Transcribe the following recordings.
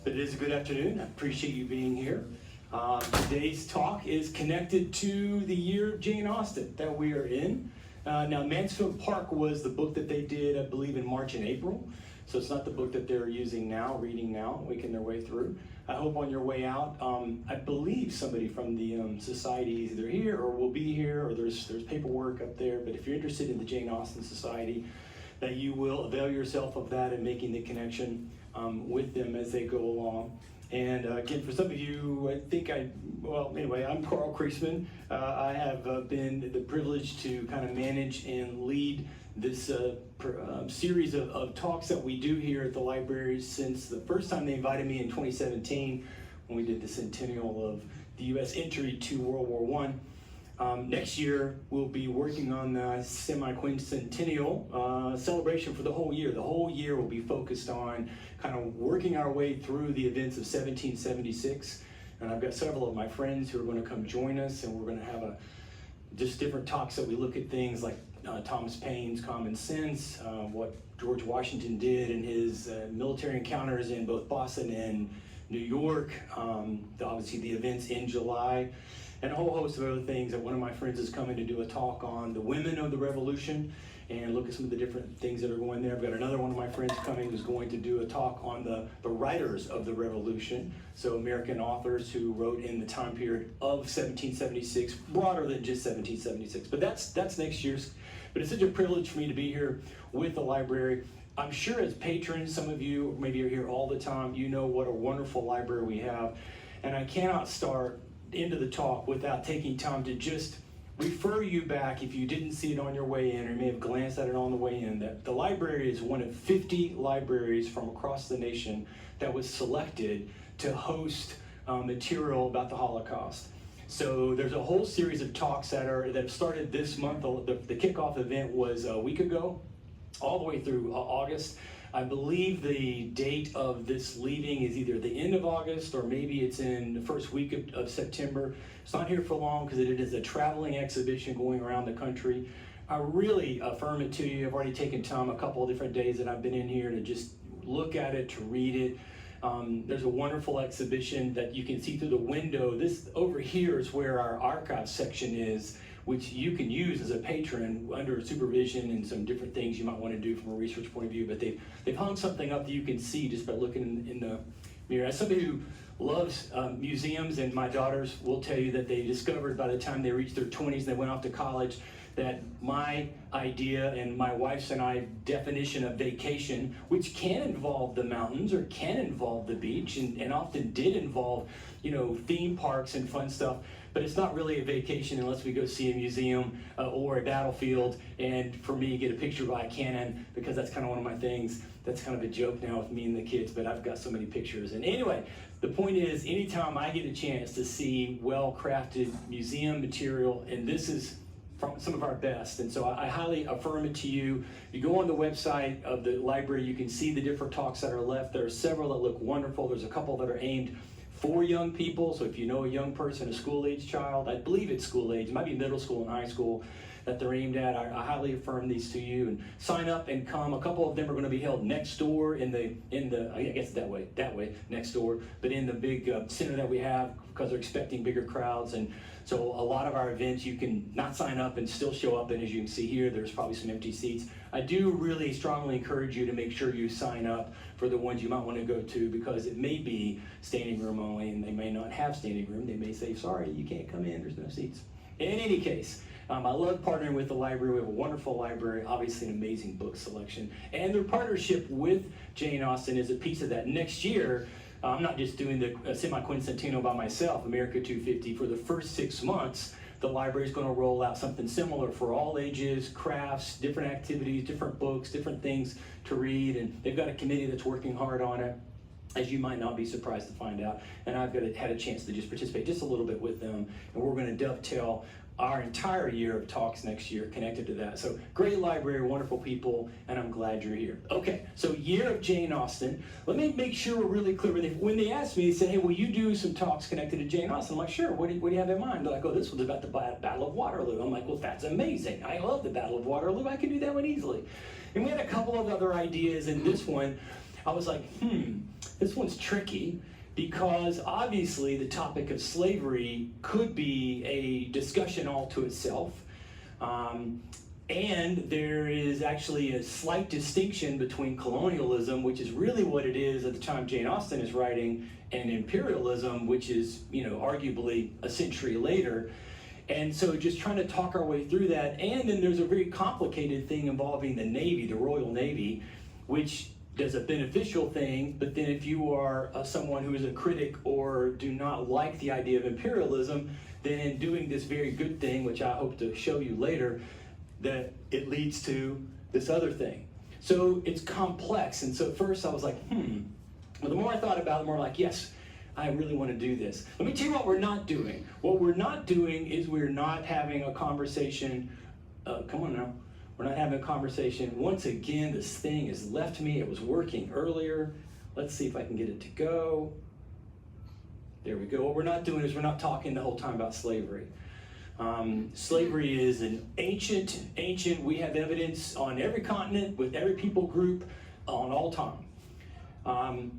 But it is a good afternoon. I appreciate you being here. Today's talk is connected to the year of Jane Austen that we are in. Now, Mansfield Park was the book that they did, I believe, in March and April. So it's not the book that they're using now, reading now, making their way through. I hope on your way out, I believe somebody from the society is either here or will be here, or there's paperwork up there. But if you're interested in the Jane Austen Society, that you will avail yourself of that and making the connection with them as they go along. And again, for some of you, I'm Carl Kreisman. I have been the privilege to kind of manage and lead this series of talks that we do here at the library since the first time they invited me in 2017 when we did the centennial of the U.S. entry to World War I. Next year, we'll be working on the semi-quincentennial celebration for the whole year. The whole year will be focused on kind of working our way through the events of 1776. And I've got several of my friends who are going to come join us, and we're going to have just different talks that we look at things like Thomas Paine's Common Sense, what George Washington did in his military encounters in both Boston and New York, obviously the events in July, and a whole host of other things. That one of my friends is coming to do a talk on the women of the Revolution and look at some of the different things that are going there. I've got another one of my friends coming who's going to do a talk on the writers of the Revolution, so American authors who wrote in the time period of 1776, broader than just 1776. But that's next year's. But it's such a privilege for me to be here with the library. I'm sure as patrons, some of you maybe are here all the time, you know what a wonderful library we have. And I cannot start into the talk without taking time to just refer you back, if you didn't see it on your way in, or you may have glanced at it on the way in, that the library is one of 50 libraries from across the nation that was selected to host material about the Holocaust. So there's a whole series of talks that started this month. The kickoff event was a week ago, all the way through August. I believe the date of this leaving is either the end of August or maybe it's in the first week of September. It's not here for long because it is a traveling exhibition going around the country. I really affirm it to you. I've already taken time a couple of different days that I've been in here to just look at it, to read it. There's a wonderful exhibition that you can see through the window. This over here is where our archive section is, which you can use as a patron under supervision and some different things you might want to do from a research point of view. But they've hung something up that you can see just by looking in the mirror. As somebody who loves museums, and my daughters will tell you that they discovered by the time they reached their 20s and they went off to college that my idea and my wife's and I definition of vacation, which can involve the mountains or can involve the beach and often did involve, theme parks and fun stuff, but it's not really a vacation unless we go see a museum or a battlefield, and for me, get a picture by a cannon, because that's kind of one of my things. That's kind of a joke now with me and the kids, but I've got so many pictures. And anyway, the point is, anytime I get a chance to see well-crafted museum material, and this is from some of our best, and so I highly affirm it to you. You go on the website of the library, you can see the different talks that are left. There are several that look wonderful. There's a couple that are aimed for young people, so if you know a young person, a school-age child, I believe it's school-age, it might be middle school and high school that they're aimed at. I highly affirm these to you, and sign up and come. A couple of them are going to be held next door in the I guess that way next door, but in the big center that we have, because they're expecting bigger crowds. And so a lot of our events you can not sign up and still show up, and as you can see here, there's probably some empty seats. I do really strongly encourage you to make sure you sign up for the ones you might want to go to, because it may be standing room only, and they may not have standing room. They may say, sorry, you can't come in, there's no seats. In any case, I love partnering with the library. We have a wonderful library, obviously an amazing book selection, and their partnership with Jane Austen is a piece of that. Next year, I'm not just doing the semi-quincentennial by myself, America 250. For the first 6 months, the library is going to roll out something similar for all ages, crafts, different activities, different books, different things to read, and they've got a committee that's working hard on it, as you might not be surprised to find out. And I've had a chance to just participate just a little bit with them, and we're going to dovetail our entire year of talks next year connected to that. So great library, wonderful people, and I'm glad you're here. Okay, so year of Jane Austen. Let me make sure we're really clear. When they asked me, they said, hey, will you do some talks connected to Jane Austen? I'm like, sure, what do you have in mind? They're like, oh, this one's about the Battle of Waterloo. I'm like, well, that's amazing. I love the Battle of Waterloo. I can do that one easily. And we had a couple of other ideas in this one. I was like, this one's tricky, because obviously the topic of slavery could be a discussion all to itself. And there is actually a slight distinction between colonialism, which is really what it is at the time Jane Austen is writing, and imperialism, which is, arguably a century later. And so just trying to talk our way through that. And then there's a very complicated thing involving the Navy, the Royal Navy, which does a beneficial thing, but then if you are someone who is a critic or do not like the idea of imperialism, then in doing this very good thing, which I hope to show you later, that it leads to this other thing. So it's complex, and so at first I was like, But the more I thought about it, the more like, yes, I really want to do this. Let me tell you what we're not doing. What we're not doing is we're not having a conversation, come on now, we're not having a conversation. Once again, this thing has left me. It was working earlier. Let's see if I can get it to go. There we go. What we're not doing is we're not talking the whole time about slavery. Slavery is an ancient, we have evidence on every continent, with every people group, on all time.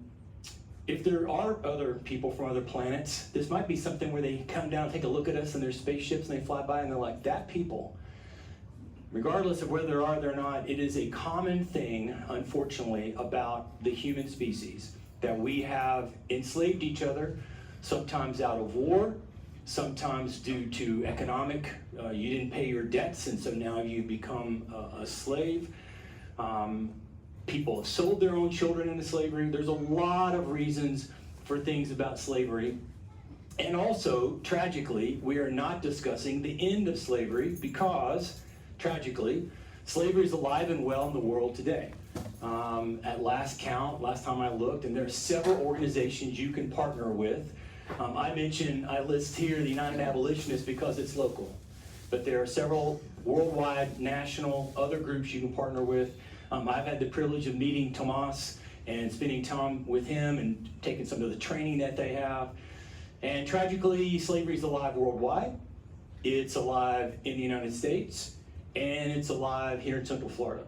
If there are other people from other planets, this might be something where they come down and take a look at us in their spaceships and they fly by and they're like, that people, regardless of whether there are or not, it is a common thing, unfortunately, about the human species, that we have enslaved each other, sometimes out of war, sometimes due to economic, you didn't pay your debts and so now you become a slave. People have sold their own children into slavery. There's a lot of reasons for things about slavery. And also, tragically, we are not discussing the end of slavery because, tragically, slavery is alive and well in the world today. At last count, last time I looked, and there are several organizations you can partner with. I list here the United Abolitionists because it's local. But there are several worldwide, national, other groups you can partner with. I've had the privilege of meeting Tomas and spending time with him and taking some of the training that they have. And tragically, slavery is alive worldwide. It's alive in the United States, and it's alive here in Central Florida.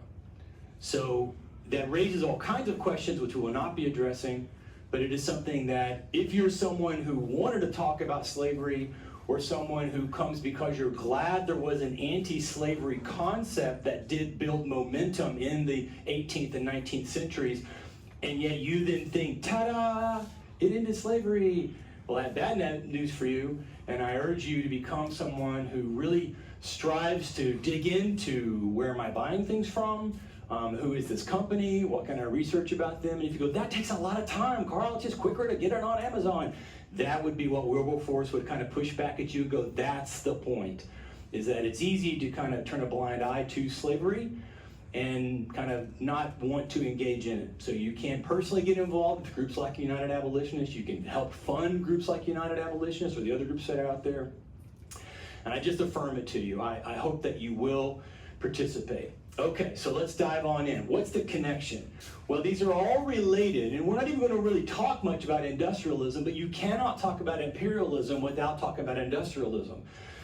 So that raises all kinds of questions which we will not be addressing, but it is something that if you're someone who wanted to talk about slavery, or someone who comes because you're glad there was an anti-slavery concept that did build momentum in the 18th and 19th centuries, and yet you then think, ta-da, it ended slavery. Well, I have bad news for you, and I urge you to become someone who really strives to dig into where am I buying things from, who is this company, what can I research about them, and if you go, that takes a lot of time, Carl, it's just quicker to get it on Amazon. That would be what Wilberforce would kind of push back at you and go, that's the point, is that it's easy to kind of turn a blind eye to slavery and kind of not want to engage in it. So you can personally get involved with groups like United Abolitionists. You can help fund groups like United Abolitionists or the other groups that are out there. And I just affirm it to you. I hope that you will participate. Okay, so let's dive on in. What's the connection? Well, these are all related, and we're not even going to really talk much about industrialism, but you cannot talk about imperialism without talking about industrialism.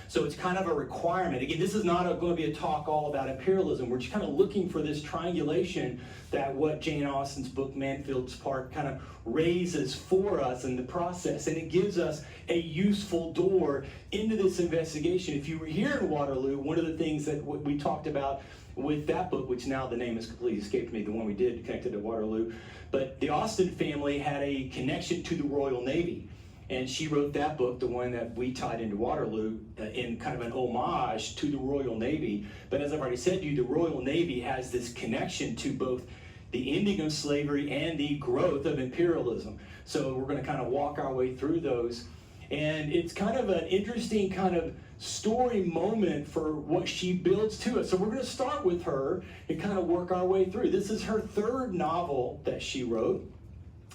So it's kind of a requirement. Again, this is not going to be a talk all about imperialism. We're just kind of looking for this triangulation that what Jane Austen's book, Mansfield Park, kind of raises for us in the process. And it gives us a useful door into this investigation. If you were here in Waterloo, one of the things that we talked about with that book, which now the name has completely escaped me, the one we did connected to Waterloo, but the Austen family had a connection to the Royal Navy. And she wrote that book, the one that we tied into Waterloo, in kind of an homage to the Royal Navy. But as I've already said to you, the Royal Navy has this connection to both the ending of slavery and the growth of imperialism. So we're going to kind of walk our way through those. And it's kind of an interesting kind of story moment for what she builds to us. So we're going to start with her and kind of work our way through. This is her third novel that she wrote.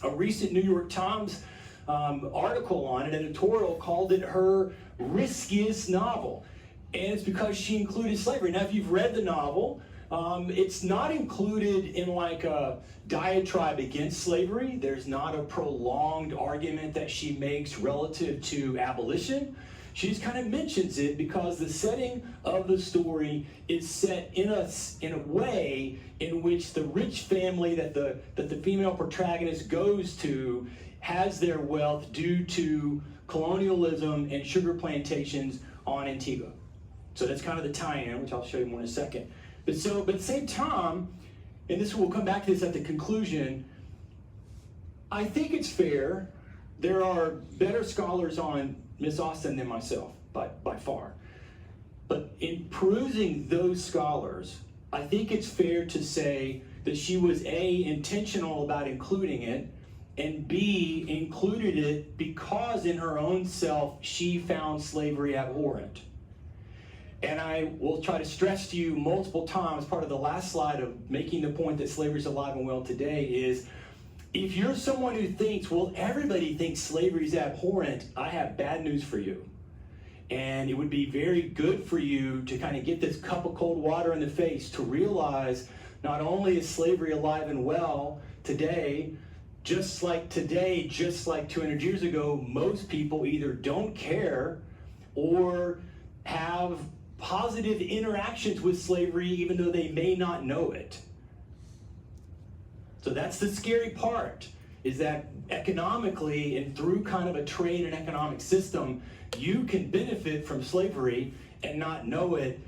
A recent New York Times article on it, editorial, called it her riskiest novel. And it's because she included slavery. Now, if you've read the novel, it's not included in like a diatribe against slavery. There's not a prolonged argument that she makes relative to abolition. She just kind of mentions it because the setting of the story is set in a way in which the rich family that the female protagonist goes to has their wealth due to colonialism and sugar plantations on Antigua. So that's kind of the tie-in, which I'll show you more in a second. But at the same time, and we'll come back to this at the conclusion, I think it's fair. There are better scholars on Miss Austen than myself, by far. But in perusing those scholars, I think it's fair to say that she was A, intentional about including it, and B, included it because in her own self she found slavery abhorrent. And I will try to stress to you multiple times, part of the last slide of making the point that slavery is alive and well today is, if you're someone who thinks, well, everybody thinks slavery is abhorrent, I have bad news for you. And it would be very good for you to kind of get this cup of cold water in the face to realize not only is slavery alive and well today, just like 200 years ago, most people either don't care or have positive interactions with slavery even though they may not know it. So that's the scary part, is that economically and through kind of a trade and economic system, you can benefit from slavery and not know it.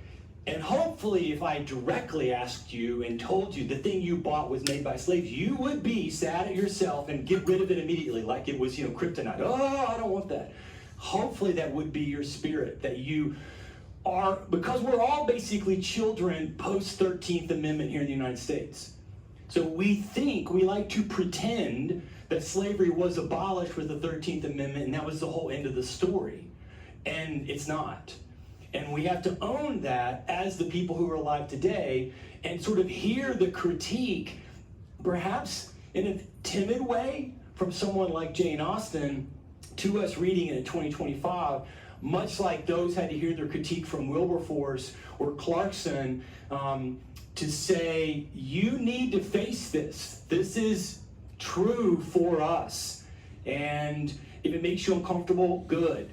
And hopefully if I directly asked you and told you the thing you bought was made by slaves, you would be sad at yourself and get rid of it immediately like it was, kryptonite. Oh, I don't want that. Hopefully that would be your spirit, that you are, because we're all basically children post 13th Amendment here in the United States. So we like to pretend that slavery was abolished with the 13th Amendment and that was the whole end of the story. And it's not. And we have to own that as the people who are alive today and sort of hear the critique, perhaps in a timid way, from someone like Jane Austen to us reading it in 2025, much like those had to hear their critique from Wilberforce or Clarkson, to say, you need to face this. This is true for us. And if it makes you uncomfortable, good.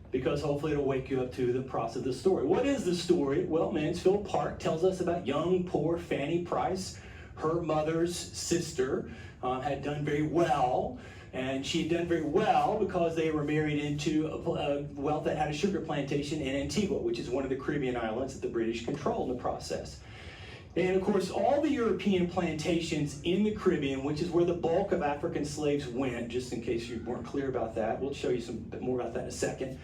Because hopefully it'll wake you up to the process of the story. What is the story? Well, Mansfield Park tells us about young, poor Fanny Price. Her mother's sister had done very well. And she had done very well because they were married into a wealth that had a sugar plantation in Antigua, which is one of the Caribbean islands that the British controlled in the process. And of course, all the European plantations in the Caribbean, which is where the bulk of African slaves went, just in case you weren't clear about that, we'll show you some bit more about that in a second,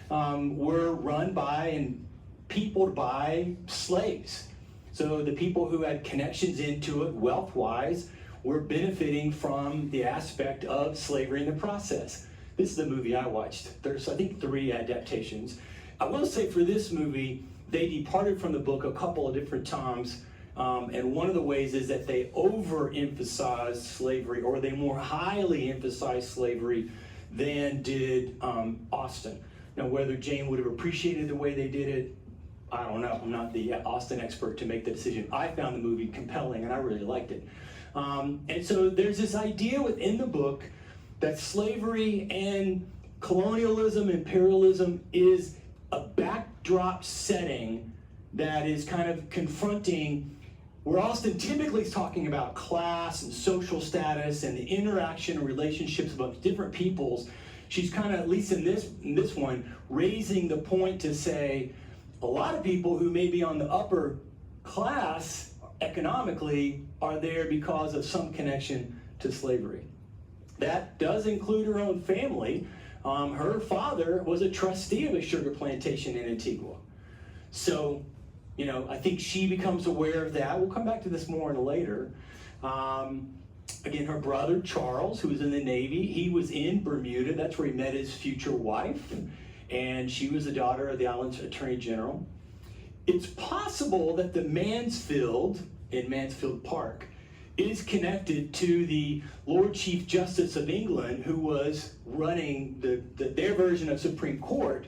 were run by and peopled by slaves. So the people who had connections into it wealth-wise were benefiting from the aspect of slavery in the process. This is the movie I watched. There's, I think, 3 adaptations. I will say for this movie, they departed from the book a couple of different times. And one of the ways is that they overemphasized slavery, or they more highly emphasized slavery than did Austen. Now, whether Jane would have appreciated the way they did it, I don't know. I'm not the Austen expert to make the decision. I found the movie compelling, and I really liked it. And so there's this idea within the book that slavery and colonialism, imperialism is a backdrop setting that is kind of confronting, where Austen typically is talking about class and social status and the interaction and relationships amongst different peoples. She's kind of, at least in this one, raising the point to say a lot of people who may be on the upper class economically are there because of some connection to slavery. That does include her own family. Her father was a trustee of a sugar plantation in Antigua. So, I think she becomes aware of that. We'll come back to this more later. Again, her brother, Charles, who was in the Navy, he was in Bermuda. That's where he met his future wife. And she was the daughter of the island's attorney general. It's possible that the Mansfield in Mansfield Park is connected to the Lord Chief Justice of England, who was running their version of Supreme Court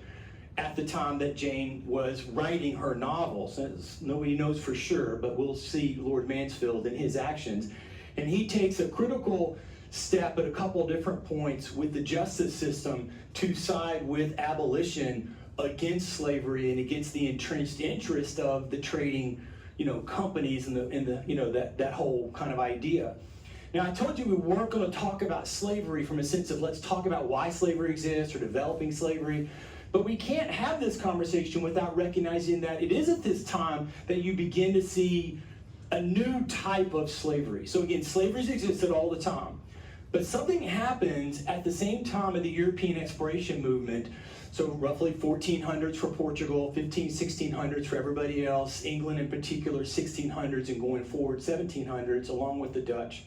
at the time that Jane was writing her novels. Nobody knows for sure, but we'll see Lord Mansfield and his actions. And he takes a critical step at a couple different points with the justice system to side with abolition against slavery and against the entrenched interest of the trading, companies and that whole kind of idea. Now, I told you we weren't going to talk about slavery from a sense of let's talk about why slavery exists or developing slavery, but we can't have this conversation without recognizing that it is at this time that you begin to see a new type of slavery. So again, slavery's existed all the time, but something happens at the same time of the European exploration movement. So roughly 1400s for Portugal, 1600s for everybody else, England in particular 1600s and going forward 1700s along with the Dutch,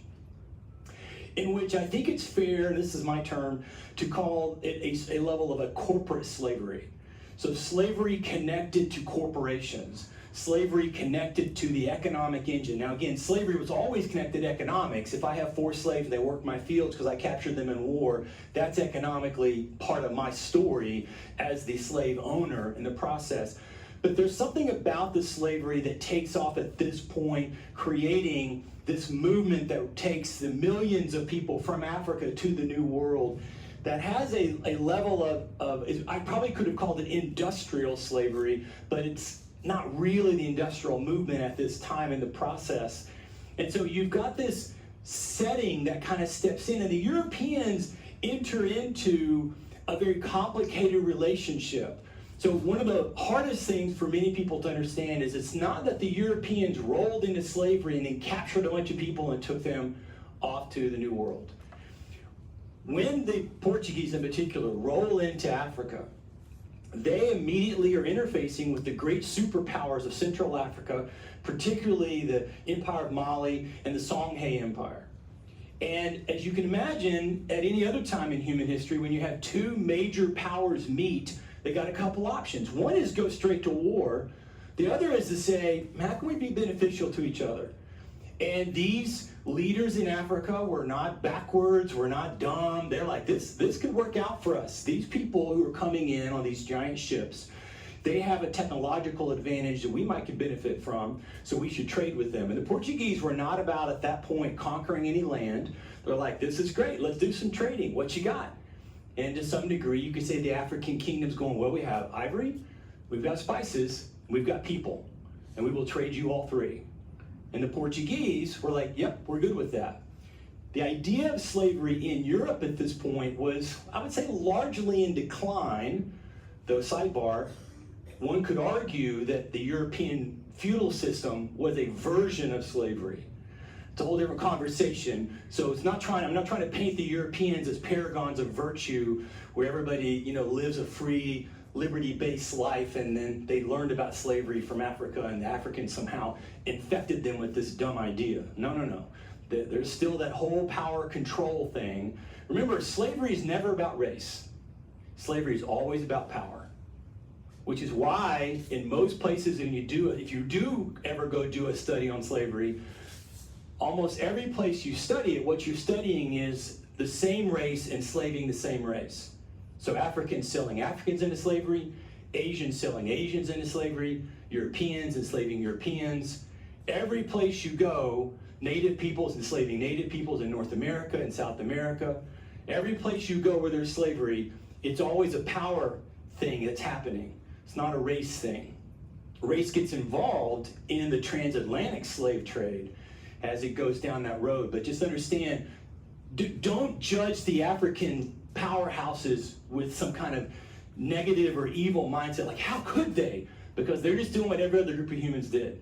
in which I think it's fair, and this is my term, to call it a level of a corporate slavery. So slavery connected to corporations, slavery connected to the economic engine. Now again, slavery was always connected to economics. If I have 4 slaves and they work my fields because I captured them in war, that's economically part of my story as the slave owner in the process. But there's something about the slavery that takes off at this point, creating this movement that takes the millions of people from Africa to the New World that has a level of I probably could have called it industrial slavery, but it's not really the industrial movement at this time in the process. And so you've got this setting that kind of steps in, and the Europeans enter into a very complicated relationship. So one of the hardest things for many people to understand is it's not that the Europeans rolled into slavery and then captured a bunch of people and took them off to the New World. When the Portuguese in particular roll into Africa, they immediately are interfacing with the great superpowers of Central Africa, particularly the Empire of Mali and the Songhai Empire. And as you can imagine, at any other time in human history, when you have 2 major powers meet, they got a couple options. One is go straight to war. The other is to say, how can we be beneficial to each other? And these leaders in Africa were not backwards, were not dumb. They're like, this could work out for us. These people who are coming in on these giant ships, they have a technological advantage that we might can benefit from, so we should trade with them. And the Portuguese were not about, at that point, conquering any land. They're like, this is great, let's do some trading. What you got? And to some degree, you could say the African kingdom's going, well, we have ivory, we've got spices, we've got people, and we will trade you all 3. And the Portuguese were like, yep, we're good with that. The idea of slavery in Europe at this point was, I would say, largely in decline, though sidebar, one could argue that the European feudal system was a version of slavery. It's a whole different conversation. So I'm not trying to paint the Europeans as paragons of virtue, where everybody, lives a free, liberty-based life, and then they learned about slavery from Africa, and the Africans somehow infected them with this dumb idea. No. There's still that whole power control thing. Remember, slavery is never about race. Slavery is always about power, which is why in most places, if you do ever go do a study on slavery, almost every place you study it, what you're studying is the same race enslaving the same race. So Africans selling Africans into slavery, Asians selling Asians into slavery, Europeans enslaving Europeans. Every place you go, Native peoples enslaving Native peoples in North America and South America. Every place you go where there's slavery, it's always a power thing that's happening. It's not a race thing. Race gets involved in the transatlantic slave trade as it goes down that road. But just understand, don't judge the African powerhouses with some kind of negative or evil mindset, like how could they? Because they're just doing what every other group of humans did.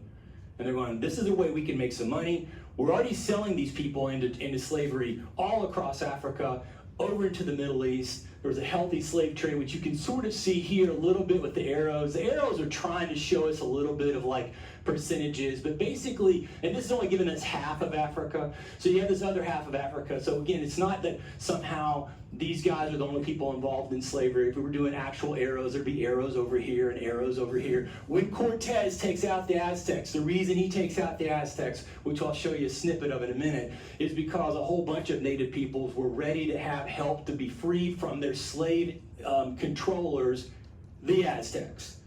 And they're going, this is a way we can make some money. We're already selling these people into slavery all across Africa, over into the Middle East. There was a healthy slave trade, which you can sort of see here a little bit with the arrows. The arrows are trying to show us a little bit of like percentages, but basically, and this is only giving us half of Africa, so you have this other half of Africa. So again, it's not that somehow these guys are the only people involved in slavery. If we were doing actual arrows, there'd be arrows over here and arrows over here. When Cortez takes out the Aztecs, the reason he takes out the Aztecs, which I'll show you a snippet of in a minute, is because a whole bunch of native peoples were ready to have help to be freed from their slave controllers, the Aztecs.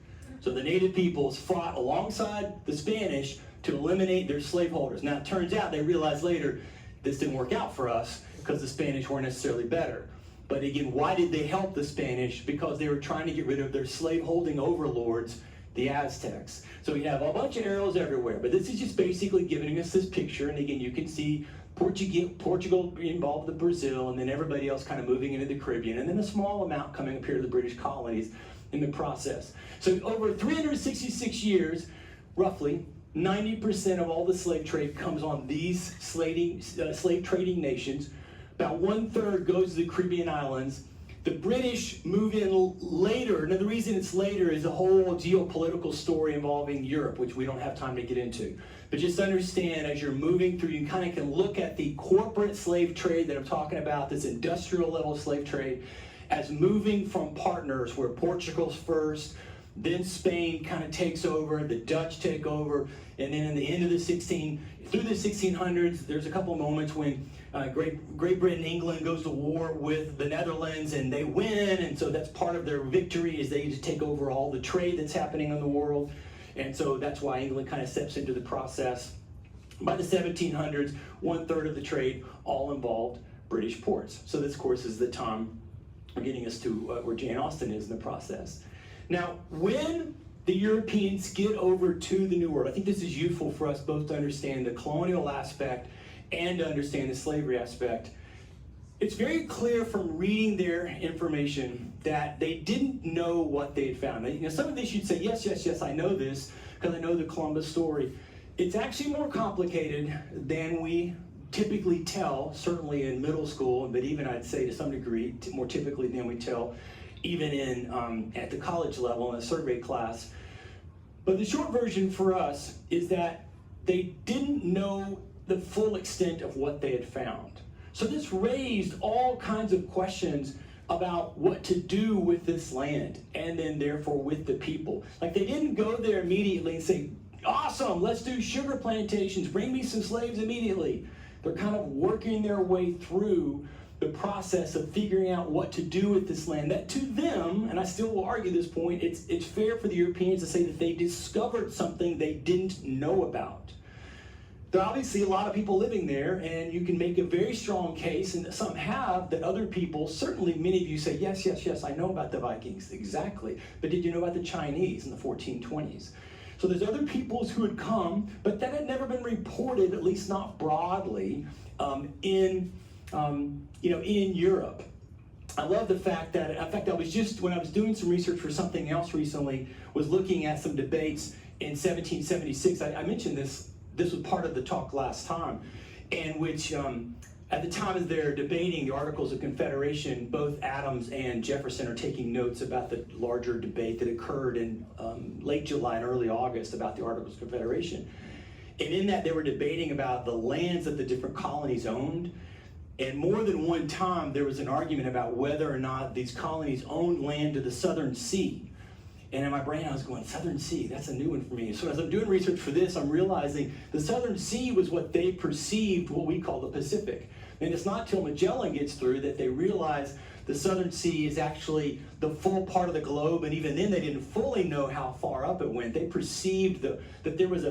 So the native peoples fought alongside the Spanish to eliminate their slaveholders. Now it turns out they realized later this didn't work out for us because the Spanish weren't necessarily better. But again, why did they help the Spanish? Because they were trying to get rid of their slaveholding overlords, the Aztecs. So you have a bunch of arrows everywhere, but this is just basically giving us this picture. And again, you can see Portugal involved with Brazil, and then everybody else kind of moving into the Caribbean, and then a small amount coming up here to the British colonies in the process. So over 366 years, roughly, 90% of all the slave trade comes on these slave trading nations. About 1/3 goes to the Caribbean islands. The British move in later. Now, the reason it's later is a whole geopolitical story involving Europe, which we don't have time to get into. But just understand, as you're moving through, you kind of can look at the corporate slave trade that I'm talking about, this industrial level slave trade, as moving from partners where Portugal's first, then Spain kind of takes over, the Dutch take over, and then in the end of through the 1600s, there's a couple moments when Great Britain, England goes to war with the Netherlands, and they win, and so that's part of their victory, is they just take over all the trade that's happening in the world, and so that's why England kind of steps into the process. By the 1700s, 1/3 of the trade all involved British ports. So this, of course, is the time we're getting us to where Jane Austen is in the process. Now, when the Europeans get over to the New World, I think this is useful for us both to understand the colonial aspect and to understand the slavery aspect. It's very clear from reading their information that they didn't know what they had found. Some of this you'd say, yes, I know this because I know the Columbus story. It's actually more complicated than we typically tell, certainly in middle school, but even I'd say to some degree, more typically than we tell even in at the college level in a survey class. But the short version for us is that they didn't know the full extent of what they had found. So this raised all kinds of questions about what to do with this land, and then therefore with the people. Like, they didn't go there immediately and say, awesome, let's do sugar plantations, bring me some slaves immediately. They're kind of working their way through the process of figuring out what to do with this land. That to them, and I still will argue this point, it's fair for the Europeans to say that they discovered something they didn't know about. There are obviously a lot of people living there, and you can make a very strong case, and some have, that other people, certainly many of you say, yes, I know about the Vikings, exactly. But did you know about the Chinese in the 1420s? So there's other peoples who had come, but that had never been reported, at least not broadly, in Europe. I love the fact that, in fact, when I was doing some research for something else recently, was looking at some debates in 1776. I mentioned this was part of the talk last time, in which at the time as they're debating the Articles of Confederation, both Adams and Jefferson are taking notes about the larger debate that occurred in late July and early August about the Articles of Confederation. And in that, they were debating about the lands that the different colonies owned. And more than one time, there was an argument about whether or not these colonies owned land to the Southern Sea. And in my brain, I was going, Southern Sea, that's a new one for me. So as I'm doing research for this, I'm realizing the Southern Sea was what they perceived what we call the Pacific. And it's not till Magellan gets through that they realize the Southern Sea is actually the full part of the globe, and even then they didn't fully know how far up it went. They perceived that there was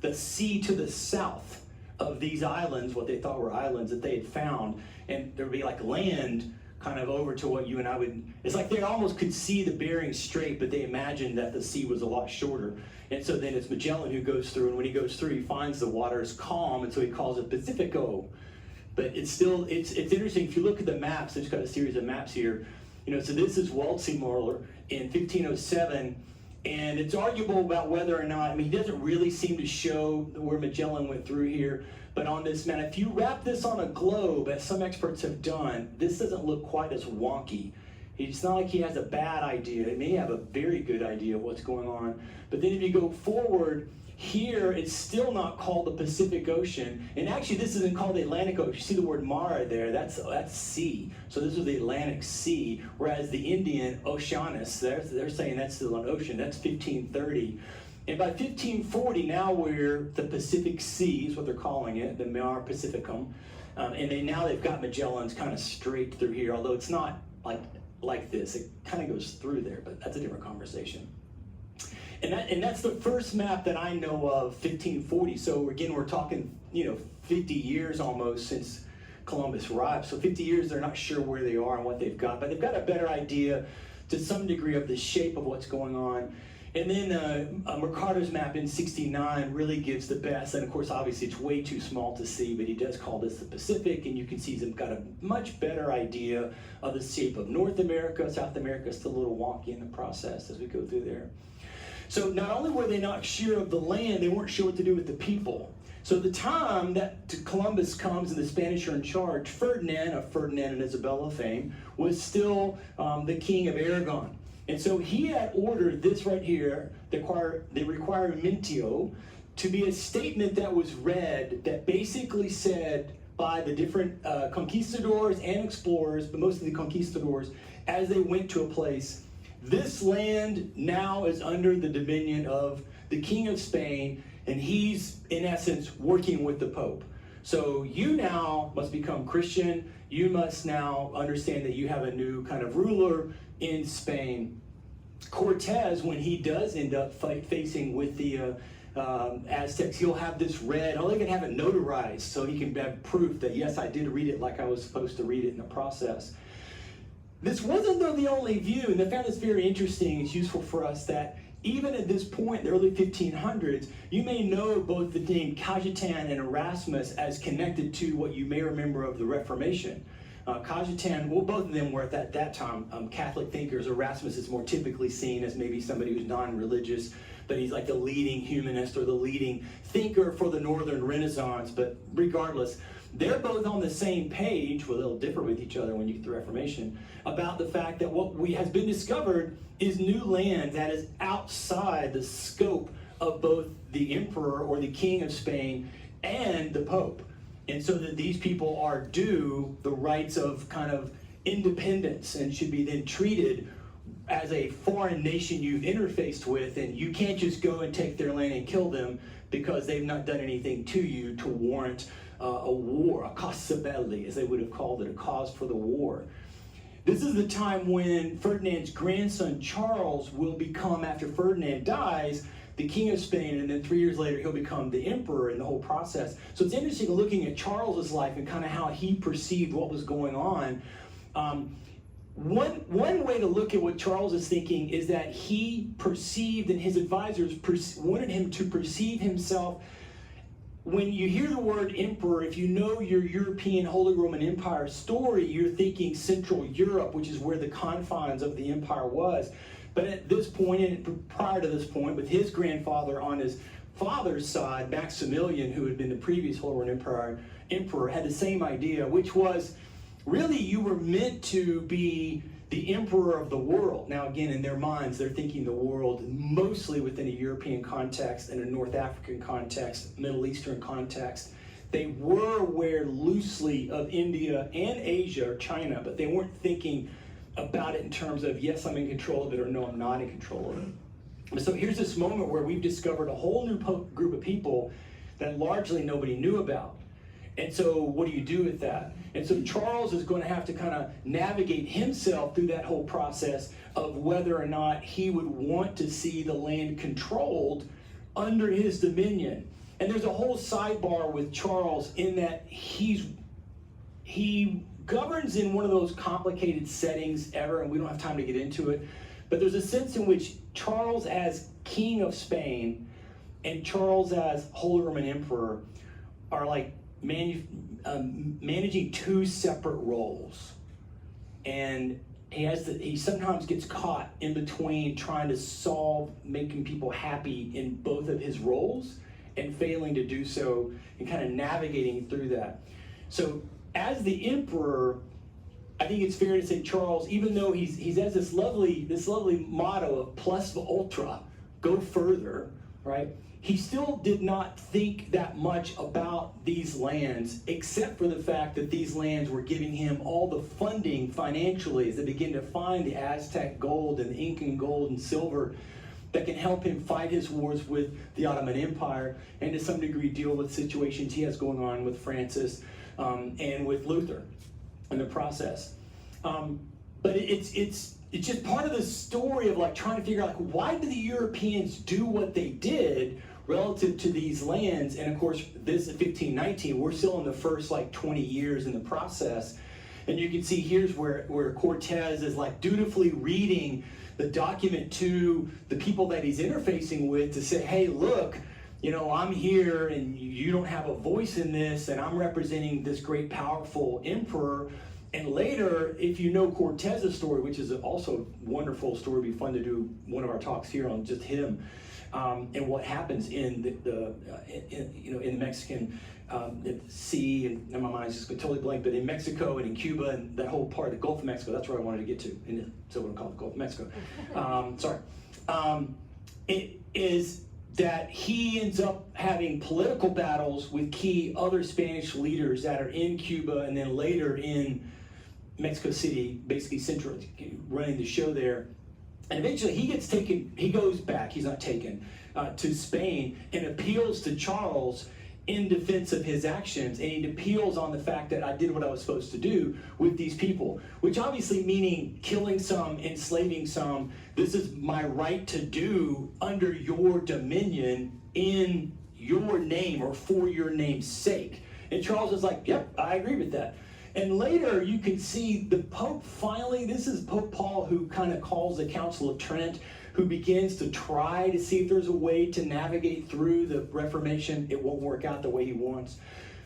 the sea to the south of these islands, what they thought were islands that they had found, and there would be like land kind of over to what you and I would, it's like they almost could see the Bering Strait, but they imagined that the sea was a lot shorter. And so then it's Magellan who goes through, and when he goes through, he finds the water is calm, and so he calls it Pacifico. But it's interesting, if you look at the maps, I've just got a series of maps here, so this is Waldseemüller in 1507, and it's arguable about whether or not, he doesn't really seem to show where Magellan went through here, but on this map, if you wrap this on a globe, as some experts have done, this doesn't look quite as wonky. It's not like he has a bad idea. He may have a very good idea of what's going on. But then if you go forward, here it's still not called the Pacific Ocean. And actually this isn't called the Atlantic Ocean. You see the word Mara there, that's sea. So this is the Atlantic Sea, whereas the Indian Oceanus, they're saying that's still an ocean. That's 1530. And by 1540, now we're the Pacific Sea, is what they're calling it, the Mare Pacificum. And they've got Magellan's kind of straight through here, although it's not like this. It kind of goes through there, but that's a different conversation. And that's the first map that I know of, 1540. So again, we're talking, 50 years almost since Columbus arrived. So 50 years, they're not sure where they are and what they've got, but they've got a better idea to some degree of the shape of what's going on. And then Mercator's map in 69 really gives the best, and of course, obviously, it's way too small to see, but he does call this the Pacific, and you can see he's got a much better idea of the shape of North America. South America is still a little wonky in the process as we go through there. So not only were they not sure of the land, they weren't sure what to do with the people. So at the time that Columbus comes and the Spanish are in charge, Ferdinand, of Ferdinand and Isabella fame, was still the king of Aragon. And so he had ordered this right here, the requirementio, to be a statement that was read that basically said by the different conquistadors and explorers, but mostly the conquistadors, as they went to a place, this land now is under the dominion of the King of Spain, and he's, in essence, working with the Pope. So you now must become Christian. You must now understand that you have a new kind of ruler in Spain. Cortez, when he does end up facing with the Aztecs, he'll have this read. He'll even have it notarized so he can have proof that, yes, I did read it like I was supposed to read it in the process. This wasn't, though, the only view, and I found this very interesting. It's useful for us that even at this point, the early 1500s, you may know both the name Cajetan and Erasmus as connected to what you may remember of the Reformation. Cajetan, well, both of them were at that time Catholic thinkers. Erasmus is more typically seen as maybe somebody who's non-religious, but he's like the leading humanist or the leading thinker for the Northern Renaissance. But regardless, they're both on the same page, well, they'll differ with each other when you get the Reformation, about the fact that what has been discovered is new land that is outside the scope of both the emperor or the king of Spain and the Pope. And so that these people are due the rights of kind of independence and should be then treated as a foreign nation you've interfaced with, and you can't just go and take their land and kill them because they've not done anything to you to warrant a war, a causa belli, as they would have called it, a cause for the war. This is the time when Ferdinand's grandson Charles will become, after Ferdinand dies, the king of Spain, and then 3 years later he'll become the emperor in the whole process. So it's interesting looking at Charles's life and kind of how he perceived what was going on. One way to look at what Charles is thinking is that he perceived, and his advisors wanted him to perceive himself. When you hear the word emperor, if you know your European Holy Roman Empire story, you're thinking Central Europe, which is where the confines of the empire was. But at this point, and prior to this point, with his grandfather on his father's side, Maximilian, who had been the previous Holy Roman emperor, had the same idea, which was really you were meant to be the emperor of the world. Now, again, in their minds, they're thinking the world mostly within a European context and a North African context, Middle Eastern context. They were aware loosely of India and Asia or China, but they weren't thinking about it in terms of, yes, I'm in control of it, or no, I'm not in control of it. So here's this moment where we've discovered a whole new group of people that largely nobody knew about. And so what do you do with that? And so Charles is going to have to kind of navigate himself through that whole process of whether or not he would want to see the land controlled under his dominion. And there's a whole sidebar with Charles in that he governs in one of those complicated settings ever, and we don't have time to get into it, but there's a sense in which Charles as King of Spain and Charles as Holy Roman Emperor are like managing two separate roles. And he sometimes gets caught in between trying to solve making people happy in both of his roles and failing to do so and kind of navigating through that. So as the emperor, I think it's fair to say Charles, even though he has this lovely motto of plus ultra, go further, right? He still did not think that much about these lands, except for the fact that these lands were giving him all the funding financially as they begin to find the Aztec gold and the Incan gold and silver that can help him fight his wars with the Ottoman Empire and to some degree deal with situations he has going on with Francis and with Luther in the process. But it's just part of the story of like trying to figure out like, why did the Europeans do what they did relative to these lands. And of course, this is 1519, we're still in the first like 20 years in the process. And you can see here's where Cortez is like dutifully reading the document to the people that he's interfacing with to say, hey, look, you know, I'm here and you don't have a voice in this, and I'm representing this great, powerful emperor. And later, if you know Cortez's story, which is also a wonderful story, it'd be fun to do one of our talks here on just him, and what happens in the Mexican Sea, and my mind's just been totally blank, but in Mexico and in Cuba and that whole part of the Gulf of Mexico, that's where I wanted to get to, and so what I call the Gulf of Mexico. It is that he ends up having political battles with key other Spanish leaders that are in Cuba and then later in Mexico City, basically central, running the show there. And eventually he goes back, he's not taken, to Spain and appeals to Charles in defense of his actions, and he appeals on the fact that I did what I was supposed to do with these people, which obviously meaning killing some, enslaving some. This is my right to do under your dominion in your name or for your name's sake. And Charles is like, yep, I agree with that. And later you can see the Pope finally, this is Pope Paul who kind of calls the Council of Trent, who begins to try to see if there's a way to navigate through the Reformation. It won't work out the way he wants.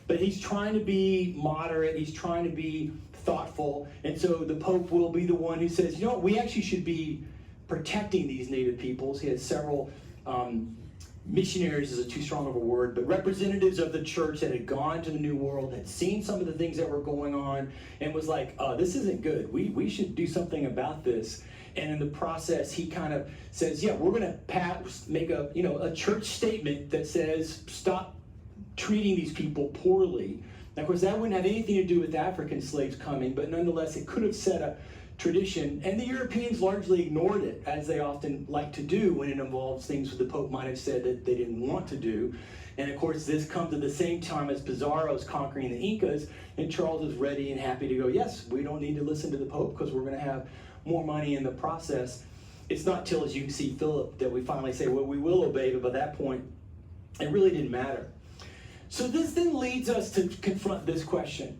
But he's trying to be moderate, he's trying to be thoughtful, and so the Pope will be the one who says, you know what, we actually should be protecting these native peoples. He had several missionaries is too strong of a word, but representatives of the church that had gone to the New World, had seen some of the things that were going on, and was like, this isn't good. We should do something about this. And in the process, he kind of says, yeah, we're going to make a church statement that says, stop treating these people poorly. Now, of course, that wouldn't have anything to do with African slaves coming, but nonetheless, it could have set a tradition. And the Europeans largely ignored it, as they often like to do when it involves things that the Pope might have said that they didn't want to do. And of course, this comes at the same time as Pizarro's conquering the Incas, and Charles is ready and happy to go, yes, we don't need to listen to the Pope because we're going to have more money in the process. It's not till, as you can see, Philip, that we finally say, well, we will obey, but by that point, it really didn't matter. So this then leads us to confront this question.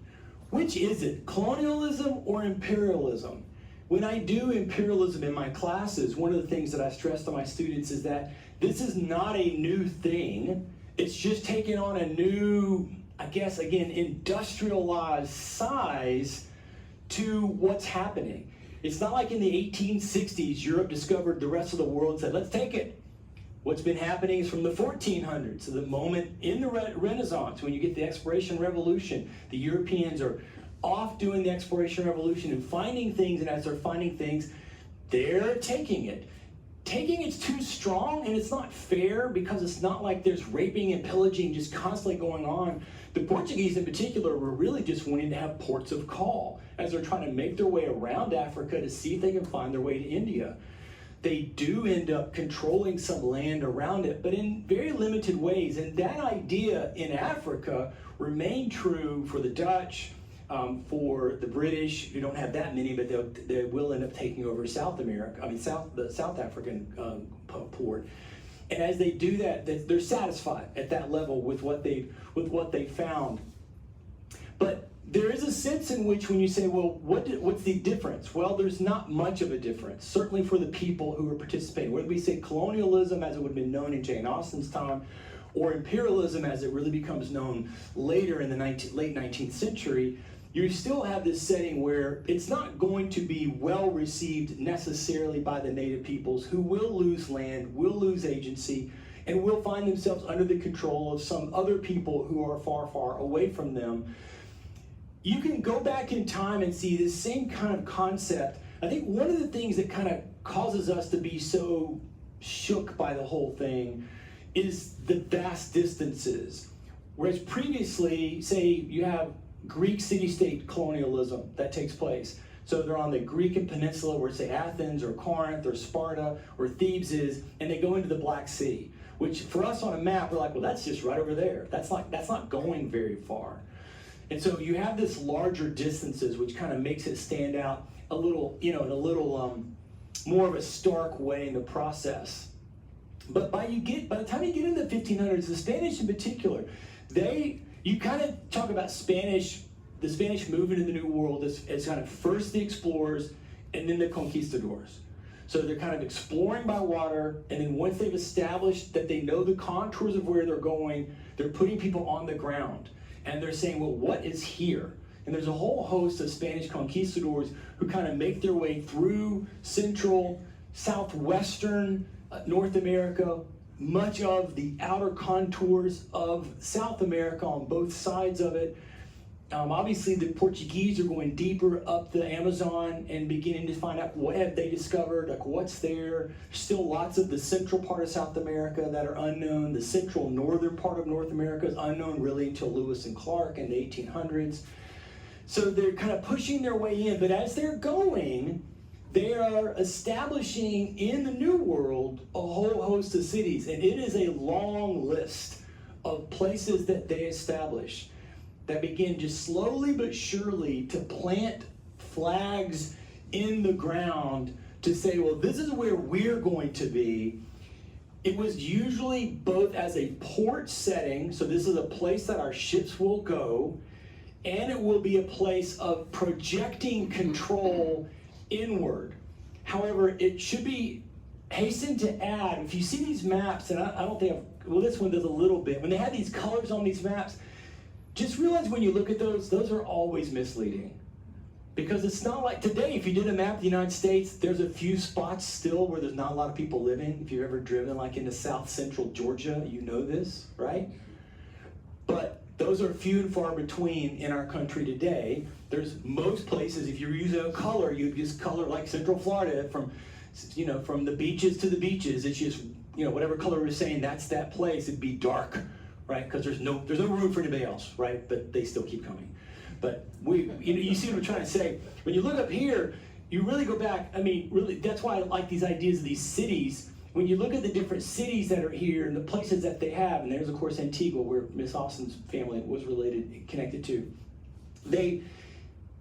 Which is it, colonialism or imperialism? When I do imperialism in my classes, one of the things that I stress to my students is that this is not a new thing. It's just taken on a new, I guess, again, industrialized size to what's happening. It's not like in the 1860s, Europe discovered the rest of the world and said, let's take it. What's been happening is from the 1400s, to the moment in the Renaissance, when you get the Exploration Revolution, the Europeans are off doing the Exploration Revolution and finding things, and as they're finding things, they're taking it. Taking it's too strong, and it's not fair because it's not like there's raping and pillaging just constantly going on. The Portuguese in particular were really just wanting to have ports of call as they're trying to make their way around Africa to see if they can find their way to India. They do end up controlling some land around it, but in very limited ways. And that idea in Africa remained true for the Dutch, for the British, who don't have that many, but they will end up taking over South America. I mean, the South African port. And as they do that, they're satisfied at that level with what they found. But there is a sense in which when you say, well, what's the difference? Well, there's not much of a difference, certainly for the people who are participating. Whether we say colonialism as it would have been known in Jane Austen's time, or imperialism as it really becomes known later in the late 19th century, you still have this setting where it's not going to be well received necessarily by the native peoples, who will lose land, will lose agency, and will find themselves under the control of some other people who are far, far away from them. You can go back in time and see this same kind of concept. I think one of the things that kind of causes us to be so shook by the whole thing is the vast distances. Whereas previously, say you have Greek city-state colonialism that takes place. So they're on the Greek peninsula where, say, Athens or Corinth or Sparta or Thebes is, and they go into the Black Sea, which for us on a map, we're like, well, that's just right over there. That's not going very far. And so you have this larger distances, which kind of makes it stand out a little, in a little more of a stark way in the process. But by the time you get into the 1500s, the Spanish in particular, you kind of talk about the Spanish movement in the New World as kind of first the explorers and then the conquistadors. So they're kind of exploring by water, and then once they've established that they know the contours of where they're going, they're putting people on the ground. And they're saying, well, what is here? And there's a whole host of Spanish conquistadors who kind of make their way through central, southwestern North America, much of the outer contours of South America on both sides of it. Obviously, the Portuguese are going deeper up the Amazon and beginning to find out what have they discovered, like what's there. Still lots of the central part of South America that are unknown. The central northern part of North America is unknown really until Lewis and Clark in the 1800s. So they're kind of pushing their way in, but as they're going, they are establishing in the New World a whole host of cities, and it is a long list of places that they establish that begin just slowly but surely to plant flags in the ground to say, well, this is where we're going to be. It was usually both as a port setting, so this is a place that our ships will go, and it will be a place of projecting control inward. However, it should be hastened to add, if you see these maps, and I don't think well, this one does a little bit, when they have these colors on these maps, just realize when you look at those are always misleading. Because it's not like today, if you did a map of the United States, there's a few spots still where there's not a lot of people living. If you've ever driven like into South Central Georgia, you know this, right? But those are few and far between in our country today. There's most places, if you're using a color, you just color like Central Florida from the beaches to the beaches. It's just, whatever color we're saying, that's that place. It'd be dark, right? Because there's no room for anybody else, right? But they still keep coming. But you see what I'm trying to say. When you look up here, you really go back. I mean, really, that's why I like these ideas of these cities. When you look at the different cities that are here and the places that they have, and there's of course Antigua, where Miss Austen's family was connected to. They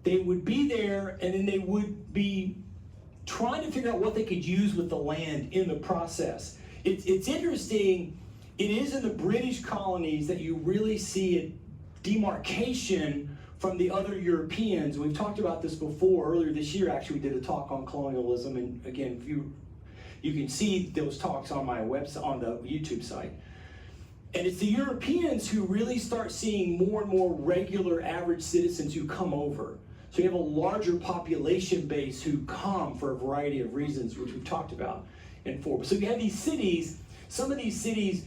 would be there, and then they would be trying to figure out what they could use with the land in the process. It's interesting. It is in the British colonies that you really see a demarcation from the other Europeans. We've talked about this before. Earlier this year, actually, we did a talk on colonialism, and again, if you can see those talks on my website, on the YouTube site. And it's the Europeans who really start seeing more and more regular average citizens who come over. So you have a larger population base who come for a variety of reasons, which we've talked about before. So you have these cities, some of these cities,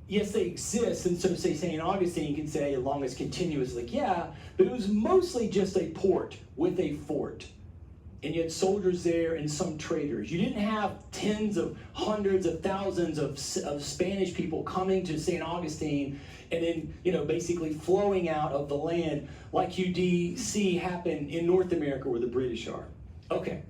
yes, they exist, and so say St. Augustine, you can say along as continuous, like, yeah, but it was mostly just a port with a fort. And you had soldiers there and some traders. You didn't have tens of hundreds of thousands of Spanish people coming to St. Augustine and then, basically flowing out of the land like you see happen in North America where the British are. Okay.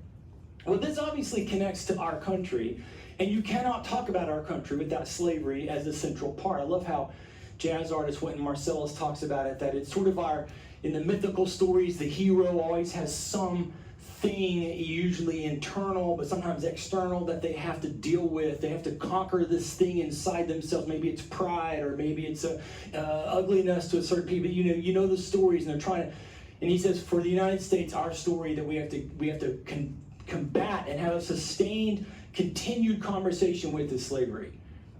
Well, this obviously connects to our country, and you cannot talk about our country without slavery as a central part. I love how jazz artist Wynton Marsalis talks about it, that it's sort of in the mythical stories, the hero always has some thing, usually internal, but sometimes external, that they have to deal with. They have to conquer this thing inside themselves. Maybe it's pride, or maybe it's ugliness to a certain people. You know the stories, and they're trying to. And he says, for the United States, our story that we have to combat and have a sustained, continued conversation with is slavery.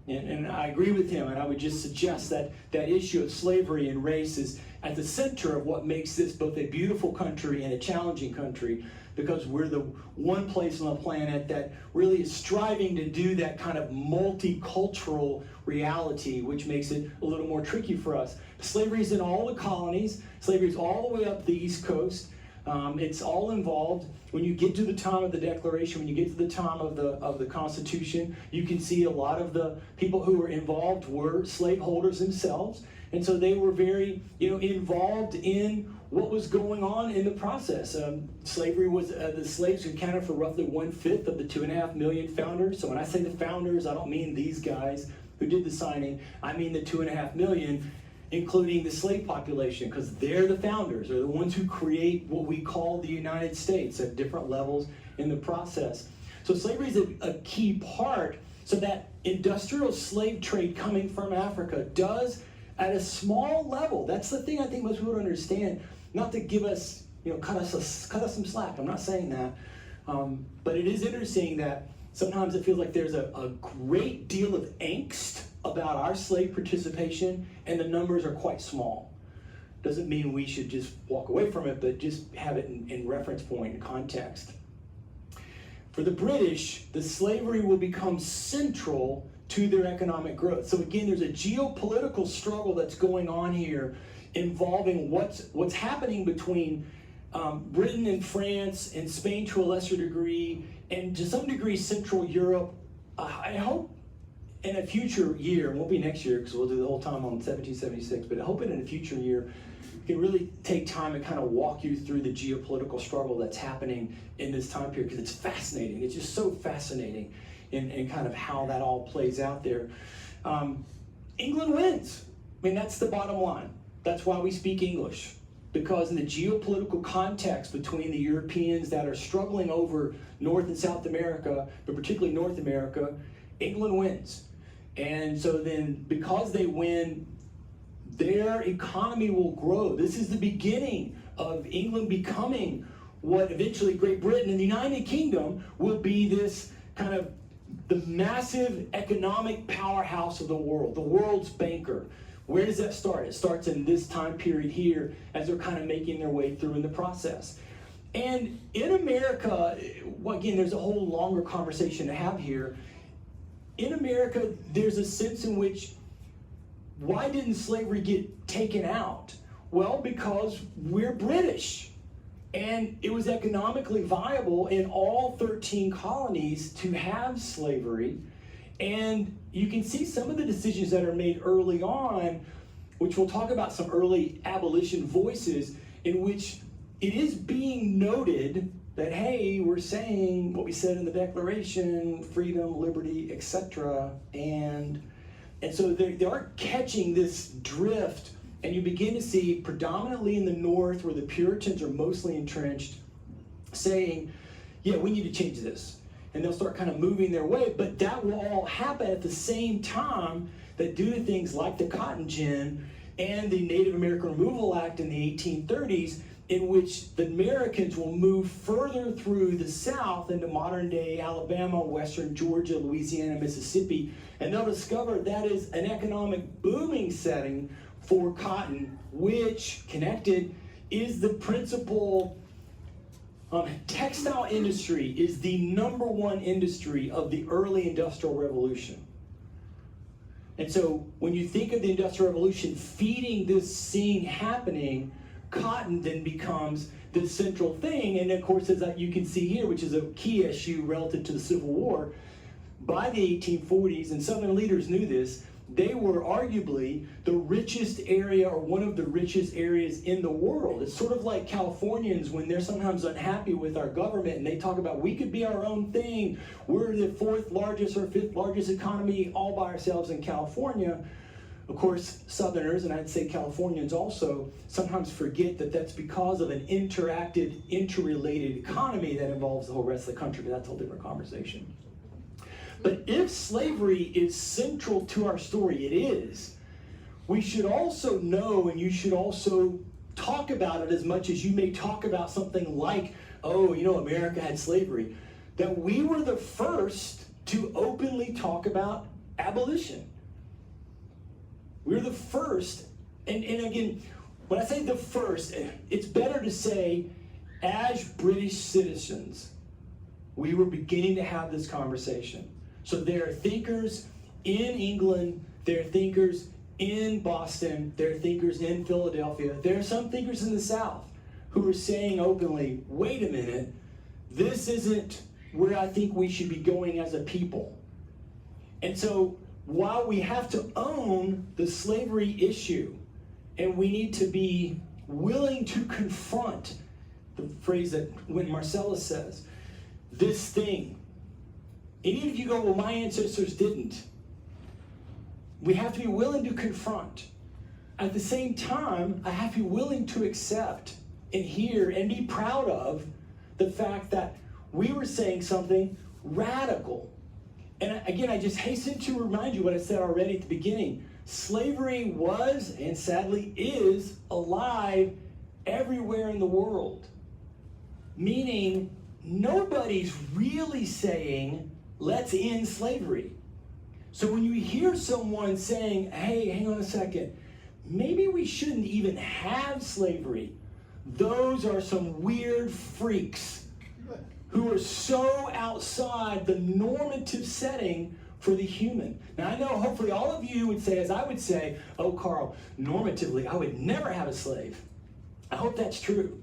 And I agree with him, and I would just suggest that issue of slavery and race is at the center of what makes this both a beautiful country and a challenging country, because we're the one place on the planet that really is striving to do that kind of multicultural reality, which makes it a little more tricky for us. Slavery is in all the colonies. Slavery is all the way up the East Coast. It's all involved. When you get to the time of the Declaration, when you get to the time of the Constitution, you can see a lot of the people who were involved were slaveholders themselves, and so they were very, involved in what was going on in the process. Slavery was the slaves accounted for roughly 1/5 of the 2.5 million founders. So when I say the founders, I don't mean these guys who did the signing. I mean the 2.5 million. Including the slave population, because they're the founders, they're the ones who create what we call the United States at different levels in the process. So slavery is a key part, So that industrial slave trade coming from Africa does, at a small level, that's the thing I think most people don't understand, not to give us, cut us some slack, I'm not saying that, but it is interesting that sometimes it feels like there's a great deal of angst about our slave participation, and the numbers are quite small. Doesn't mean we should just walk away from it, but just have it in reference point and context. For the British, the slavery will become central to their economic growth. So again, there's a geopolitical struggle that's going on here involving what's happening between Britain and France and Spain to a lesser degree, and to some degree Central Europe. I hope in a future year, it won't be next year because we'll do the whole time on 1776, but I hope in a future year we can really take time and kind of walk you through the geopolitical struggle that's happening in this time period, because it's fascinating. It's just so fascinating in kind of how that all plays out there. England wins. I mean, that's the bottom line. That's why we speak English, because in the geopolitical context between the Europeans that are struggling over North and South America, but particularly North America, England wins. And so then, because they win, their economy will grow. This is the beginning of England becoming what eventually Great Britain and the United Kingdom will be, this kind of the massive economic powerhouse of the world, the world's banker. Where does that start? It starts in this time period here as they're kind of making their way through in the process. And in America, well, again, there's a whole longer conversation to have here. In America, there's a sense in which, why didn't slavery get taken out? Well, because we're British. And it was economically viable in all 13 colonies to have slavery. And you can see some of the decisions that are made early on, which we'll talk about, some early abolition voices, in which it is being noted that, hey, we're saying what we said in the Declaration, freedom, liberty, etc. And so they are catching this drift. And you begin to see, predominantly in the North, where the Puritans are mostly entrenched, saying, yeah, we need to change this. And they'll start kind of moving their way, but that will all happen at the same time that, due to things like the Cotton Gin and the Native American Removal Act in the 1830s, in which the Americans will move further through the South into modern-day Alabama, western Georgia, Louisiana, Mississippi, and they'll discover that is an economic booming setting for cotton, which, connected, is the principal textile industry, is the #1 industry of the early Industrial Revolution. And so when you think of the Industrial Revolution feeding this scene happening, cotton then becomes the central thing. And of course, as you can see here, which is a key issue relative to the Civil War, by the 1840s, and Southern leaders knew this, they were arguably the richest area, or one of the richest areas in the world. It's sort of like Californians when they're sometimes unhappy with our government and they talk about, we could be our own thing. We're the 4th largest or 5th largest economy all by ourselves in California. Of course, Southerners, and I'd say Californians also, sometimes forget that that's because of an interacted, interrelated economy that involves the whole rest of the country, but that's a whole different conversation. But if slavery is central to our story, it is, we should also know, and you should also talk about it as much as you may talk about something like, oh, America had slavery, that we were the first to openly talk about abolition. We were the first, and again, when I say the first, it's better to say, as British citizens, we were beginning to have this conversation. So there are thinkers in England, there are thinkers in Boston, there are thinkers in Philadelphia, there are some thinkers in the South who are saying openly, wait a minute, this isn't where I think we should be going as a people. And so while we have to own the slavery issue, and we need to be willing to confront the phrase that when Marcellus says, this thing, and even if you go, well, my ancestors didn't, we have to be willing to confront. At the same time, I have to be willing to accept and hear and be proud of the fact that we were saying something radical And again, I just hasten to remind you what I said already at the beginning. Slavery was, and sadly is, alive everywhere in the world. Meaning, nobody's really saying, let's end slavery. So when you hear someone saying, hey, hang on a second, maybe we shouldn't even have slavery, those are some weird freaks who are so outside the normative setting for the human. Now I know hopefully all of you would say, as I would say, oh Carl, normatively I would never have a slave. I hope that's true.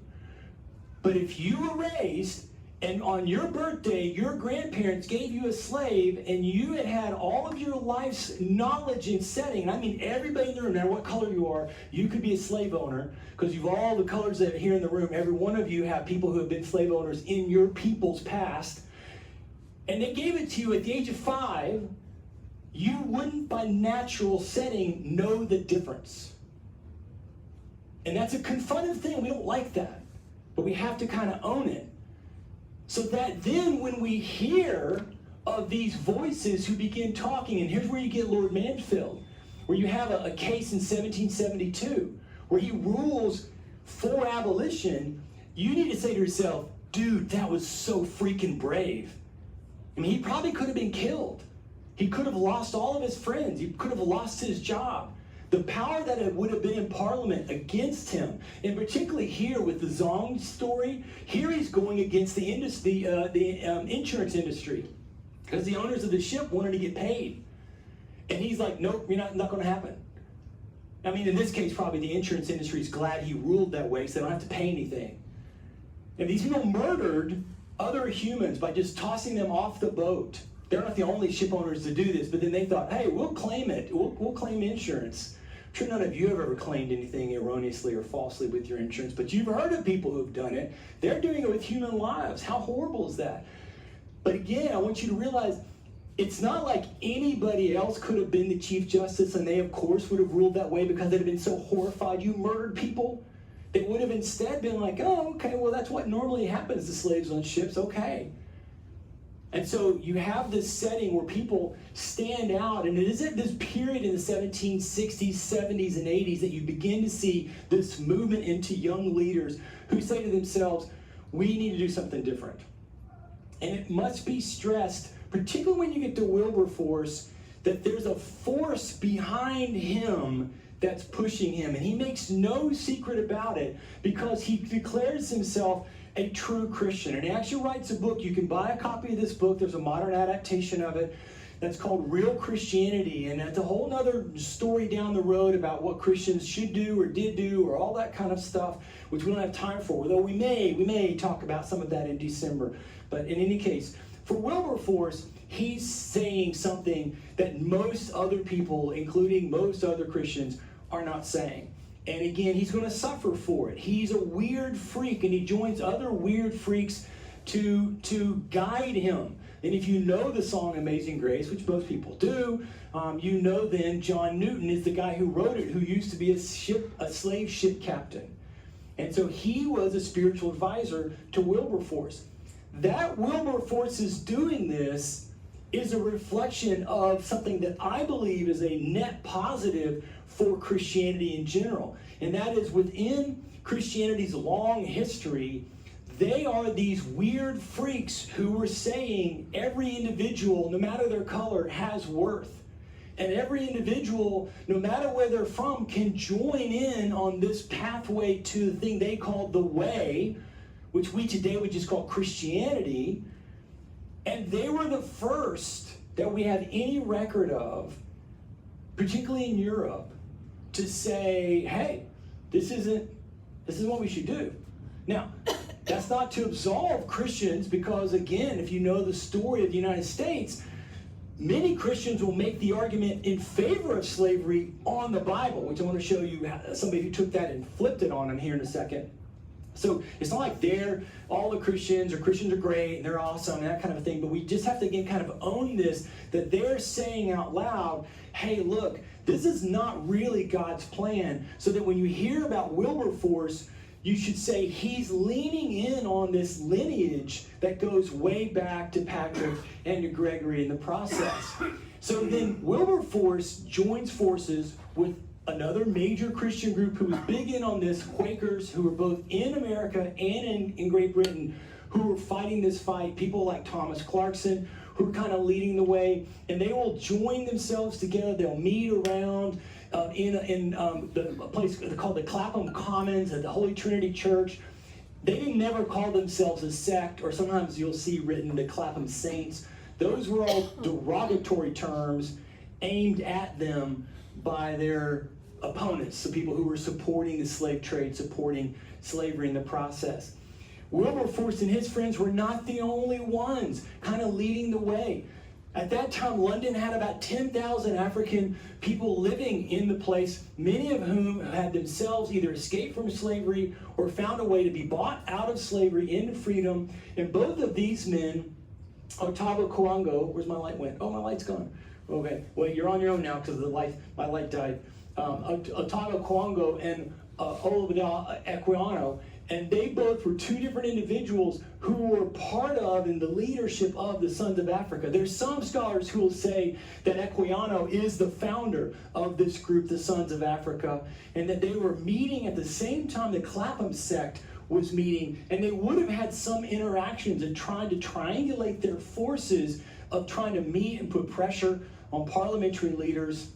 But if you were raised and on your birthday your grandparents gave you a slave and you had had all of your life's knowledge and setting, and I mean everybody in the room, no matter what color you are, you could be a slave owner, because you've all the colors that are here in the room, every one of you have people who have been slave owners in your people's past, and they gave it to you at the age of 5, you wouldn't by natural setting know the difference. And that's a confrontive thing. We don't like that, but we have to kind of own it. So that then when we hear of these voices who begin talking, and here's where you get Lord Mansfield, where you have a case in 1772 where he rules for abolition, you need to say to yourself, dude, that was so freaking brave. I mean, he probably could have been killed. He could have lost all of his friends. He could have lost his job. The power that it would have been in Parliament against him, and particularly here with the Zong story, here he's going against the insurance industry, because the owners of the ship wanted to get paid. And he's like, nope, you're not going to happen. I mean, in this case, probably the insurance industry is glad he ruled that way, so they don't have to pay anything. And these people murdered other humans by just tossing them off the boat. They're not the only ship owners to do this, but then they thought, hey, we'll claim it. We'll claim insurance. I'm sure none of you have ever claimed anything erroneously or falsely with your insurance, but you've heard of people who've done it. They're doing it with human lives. How horrible is that? But again, I want you to realize it's not like anybody else could have been the Chief Justice, and they, of course, would have ruled that way because they'd have been so horrified you murdered people. They would have instead been like, oh, okay, well, that's what normally happens to slaves on ships, okay. And so you have this setting where people stand out, and it is at this period in the 1760s, 70s, and 80s that you begin to see this movement into young leaders who say to themselves, we need to do something different. And it must be stressed, particularly when you get to Wilberforce, that there's a force behind him that's pushing him. And he makes no secret about it, because he declares himself a true Christian. And he actually writes a book. You can buy a copy of this book. There's a modern adaptation of it that's called Real Christianity. And it's a whole nother story down the road about what Christians should do or did do or all that kind of stuff, which we don't have time for, although we may talk about some of that in December. But in any case, for Wilberforce, he's saying something that most other people, including most other Christians, are not saying. And again, he's going to suffer for it. He's a weird freak, and he joins other weird freaks to guide him. And if you know the song Amazing Grace, which most people do, you know then John Newton is the guy who wrote it, who used to be a slave ship captain. And so he was a spiritual advisor to Wilberforce. That Wilberforce is doing this is a reflection of something that I believe is a net positive for Christianity in general. And that is, within Christianity's long history, they are these weird freaks who were saying every individual, no matter their color, has worth. And every individual, no matter where they're from, can join in on this pathway to the thing they called the way, which we today would just call Christianity. And they were the first that we have any record of, particularly in Europe, to say, hey, this is what we should do. Now, that's not to absolve Christians, because again, if you know the story of the United States, many Christians will make the argument in favor of slavery on the Bible, which I want to show you somebody who took that and flipped it on them here in a second. So it's not like all the Christians are great and they're awesome and that kind of thing, but we just have to again kind of own this, that they're saying out loud, hey, look, this is not really God's plan, so that when you hear about Wilberforce, you should say he's leaning in on this lineage that goes way back to Patrick and to Gregory in the process. So then Wilberforce joins forces with another major Christian group who was big in on this, Quakers, who were both in America and in Great Britain, who were fighting this fight, people like Thomas Clarkson, who are kind of leading the way, and they will join themselves together. They'll meet around in the place called the Clapham Commons at the Holy Trinity Church. They never call themselves a sect, or sometimes you'll see written the Clapham Saints. Those were all derogatory terms aimed at them by their opponents, the people who were supporting the slave trade, supporting slavery in the process. Wilberforce and his friends were not the only ones kind of leading the way. At that time, London had about 10,000 African people living in the place, many of whom had themselves either escaped from slavery or found a way to be bought out of slavery into freedom. And both of these men, Otago Kawango, where's my light went? Oh, my light's gone. Okay, well, you're on your own now because my light died. Otago Kawango and Olabode Equiano, and they both were two different individuals who were part of and the leadership of the Sons of Africa. There's some scholars who will say that Equiano is the founder of this group, the Sons of Africa, and that they were meeting at the same time the Clapham sect was meeting, and they would have had some interactions and tried to triangulate their forces of trying to meet and put pressure on parliamentary leaders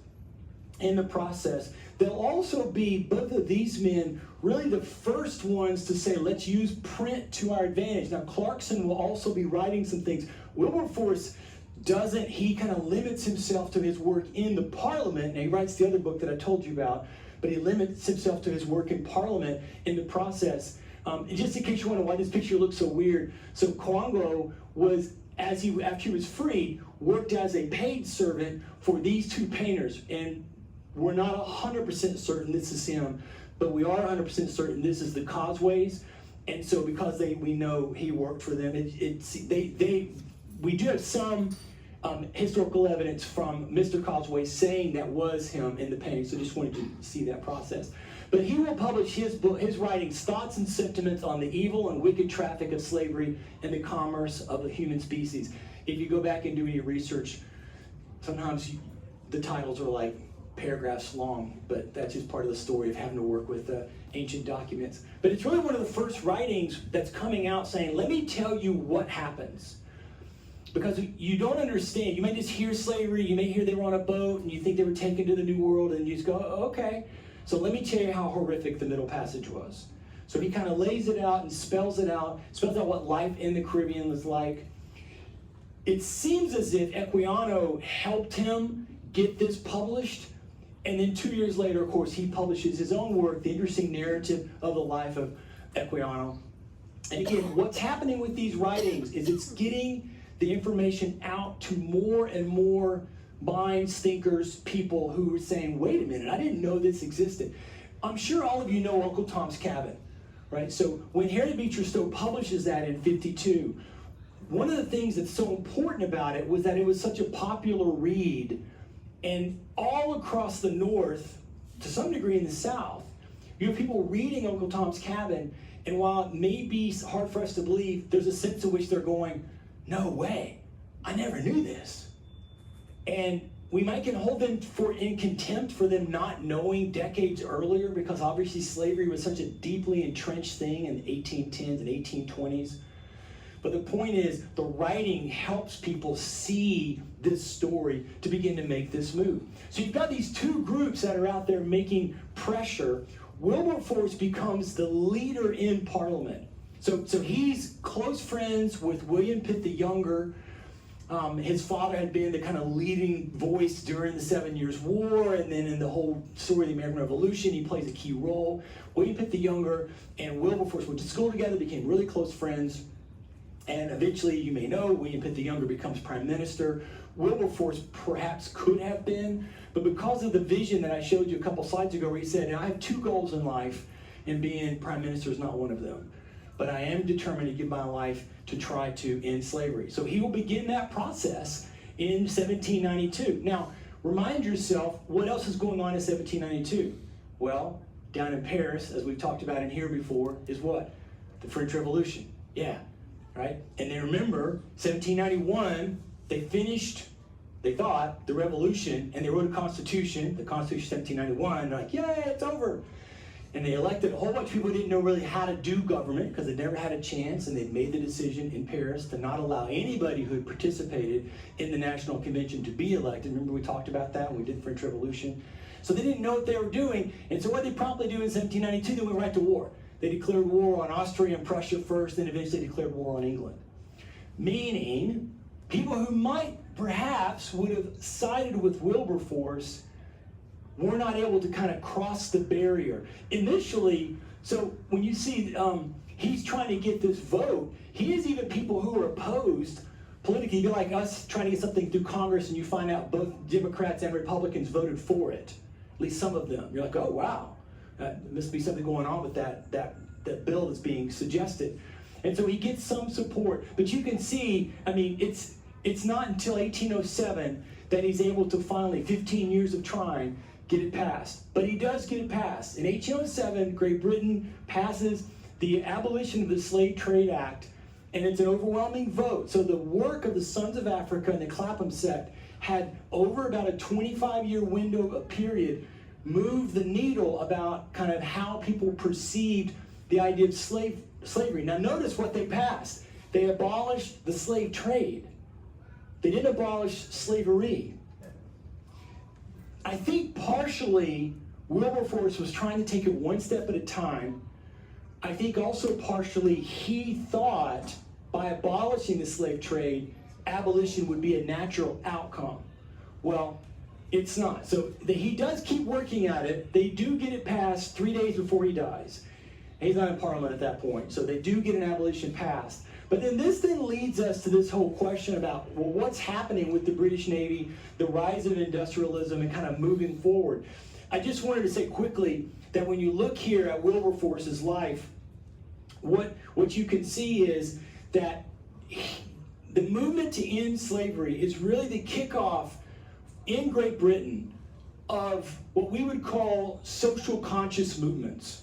in the process. They'll also be, both of these men, really the first ones to say, let's use print to our advantage. Now, Clarkson will also be writing some things. Wilberforce doesn't, he kind of limits himself to his work in the Parliament. Now, he writes the other book that I told you about, but he limits himself to his work in Parliament in the process. Just in case you wonder why this picture looks so weird, so Kawango was, after he was freed, worked as a paid servant for these two painters, and we're not 100% certain this is him, but we are 100% certain this is the Causeways. And so because we know he worked for them, we do have some historical evidence from Mr. Causeway saying that was him in the painting, so just wanted to see that process. But he will publish his book, his writings, Thoughts and Sentiments on the Evil and Wicked Traffic of Slavery and the Commerce of the Human Species. If you go back and do any research, sometimes the titles are like paragraphs long, but that's just part of the story of having to work with ancient documents. But it's really one of the first writings that's coming out saying, let me tell you what happens. Because you don't understand. You may just hear slavery, you may hear they were on a boat, and you think they were taken to the New World, and you just go, oh, okay. So let me tell you how horrific the Middle Passage was. So he kind of lays it out and spells out what life in the Caribbean was like. It seems as if Equiano helped him get this published, and then 2 years later, of course, he publishes his own work, The Interesting Narrative of the Life of Equiano. And again, what's happening with these writings is it's getting the information out to more and more minds, thinkers, people who are saying, wait a minute, I didn't know this existed. I'm sure all of you know Uncle Tom's Cabin, right? So when Harriet Beecher Stowe publishes that in '52, one of the things that's so important about it was that it was such a popular read, and all across the North, to some degree in the South, you have people reading Uncle Tom's Cabin, and while it may be hard for us to believe, there's a sense in which they're going, no way, I never knew this. And we might can hold them in contempt for them not knowing decades earlier, because obviously slavery was such a deeply entrenched thing in the 1810s and 1820s. But the point is, the writing helps people see this story to begin to make this move. So you've got these two groups that are out there making pressure. Wilberforce becomes the leader in Parliament. So he's close friends with William Pitt the Younger. His father had been the kind of leading voice during the 7 Years' War, and then in the whole story of the American Revolution, he plays a key role. William Pitt the Younger and Wilberforce went to school together, became really close friends, and eventually, you may know, William Pitt the Younger becomes prime minister. Wilberforce perhaps could have been, but because of the vision that I showed you a couple slides ago, where he said, I have two goals in life, and being prime minister is not one of them. But I am determined to give my life to try to end slavery. So he will begin that process in 1792. Now, remind yourself, what else is going on in 1792? Well, down in Paris, as we've talked about in here before, is what? The French Revolution. Yeah, right? And they remember 1791, they finished, they thought, the revolution, and they wrote a constitution, the Constitution of 1791, they're like, yay, it's over. And they elected a whole bunch of people who didn't know really how to do government because they'd never had a chance, and they'd made the decision in Paris to not allow anybody who had participated in the National Convention to be elected. Remember we talked about that when we did the French Revolution? So they didn't know what they were doing, and so what they promptly do in 1792, they went right to war. They declared war on Austria and Prussia first, then eventually declared war on England. Meaning, people who might perhaps would have sided with Wilberforce were not able to kind of cross the barrier. Initially, so when you see he's trying to get this vote, he has even people who are opposed politically, be like us trying to get something through Congress and you find out both Democrats and Republicans voted for it, at least some of them. You're like, oh wow, there must be something going on with that bill that's being suggested. And so he gets some support, but you can see, I mean, it's not until 1807 that he's able to finally, 15 years of trying, get it passed. But he does get it passed. In 1807, Great Britain passes the Abolition of the Slave Trade Act, and it's an overwhelming vote. So the work of the Sons of Africa and the Clapham sect had, over about a 25-year window of period, moved the needle about kind of how people perceived the idea of slavery. Now notice what they passed. They abolished the slave trade. They didn't abolish slavery. I think partially Wilberforce was trying to take it one step at a time. I think also partially he thought by abolishing the slave trade, abolition would be a natural outcome. Well, it's not. So he does keep working at it. They do get it passed 3 days before he dies. He's not in Parliament at that point, so they do get an abolition passed. But then this then leads us to this whole question about, well, what's happening with the British Navy, the rise of industrialism, and kind of moving forward. I just wanted to say quickly that when you look here at Wilberforce's life, what you can see is that the movement to end slavery is really the kickoff in Great Britain of what we would call social conscious movements.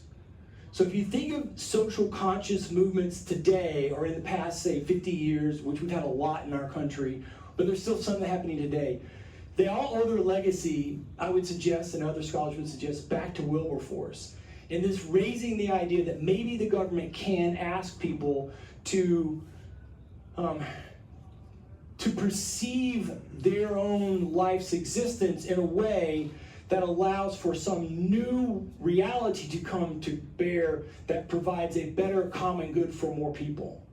So if you think of social conscious movements today, or in the past, say, 50 years, which we've had a lot in our country, but there's still some happening today, they all owe their legacy, I would suggest, and other scholars would suggest, back to Wilberforce. And this raising the idea that maybe the government can ask people to perceive their own life's existence in a way that allows for some new reality to come to bear that provides a better common good for more people.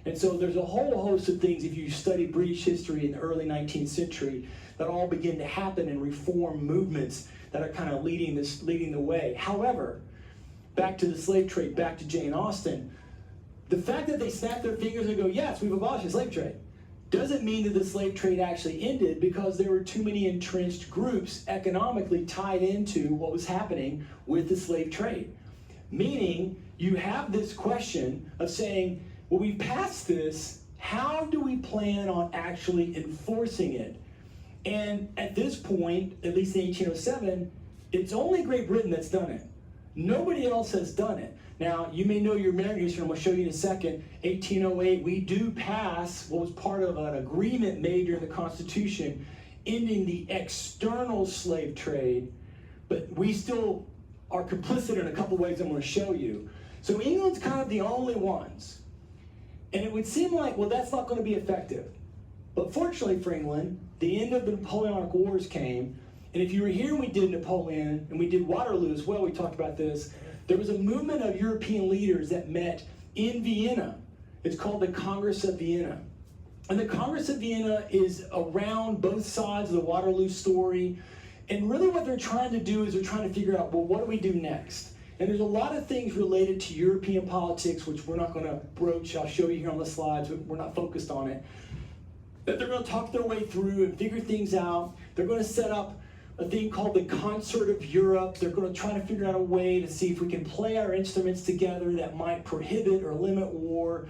And so there's a whole host of things, if you study British history in the early 19th century, that all begin to happen in reform movements that are kind of leading the way. However, back to the slave trade, back to Jane Austen, the fact that they snap their fingers and go, yes, we've abolished the slave trade, doesn't mean that the slave trade actually ended, because there were too many entrenched groups economically tied into what was happening with the slave trade. Meaning, you have this question of saying, well, we've passed this, how do we plan on actually enforcing it? And at this point, at least in 1807, it's only Great Britain that's done it. Nobody else has done it. Now, you may know your American history, and I'm going to show you in a second. 1808, we do pass what was part of an agreement made during the Constitution ending the external slave trade, but we still are complicit in a couple ways I'm going to show you. So England's kind of the only ones. And it would seem like, well, that's not going to be effective. But fortunately for England, the end of the Napoleonic Wars came, and if you were here when we did Napoleon, and we did Waterloo as well, we talked about this, there was a movement of European leaders that met in Vienna. It's called the Congress of Vienna. And the Congress of Vienna is around both sides of the Waterloo story. And really what they're trying to do is they're trying to figure out, well, what do we do next? And there's a lot of things related to European politics, which we're not going to broach. I'll show you here on the slides, but we're not focused on it. But they're going to talk their way through and figure things out. They're going to set up a thing called the Concert of Europe. They're going to try to figure out a way to see if we can play our instruments together that might prohibit or limit war.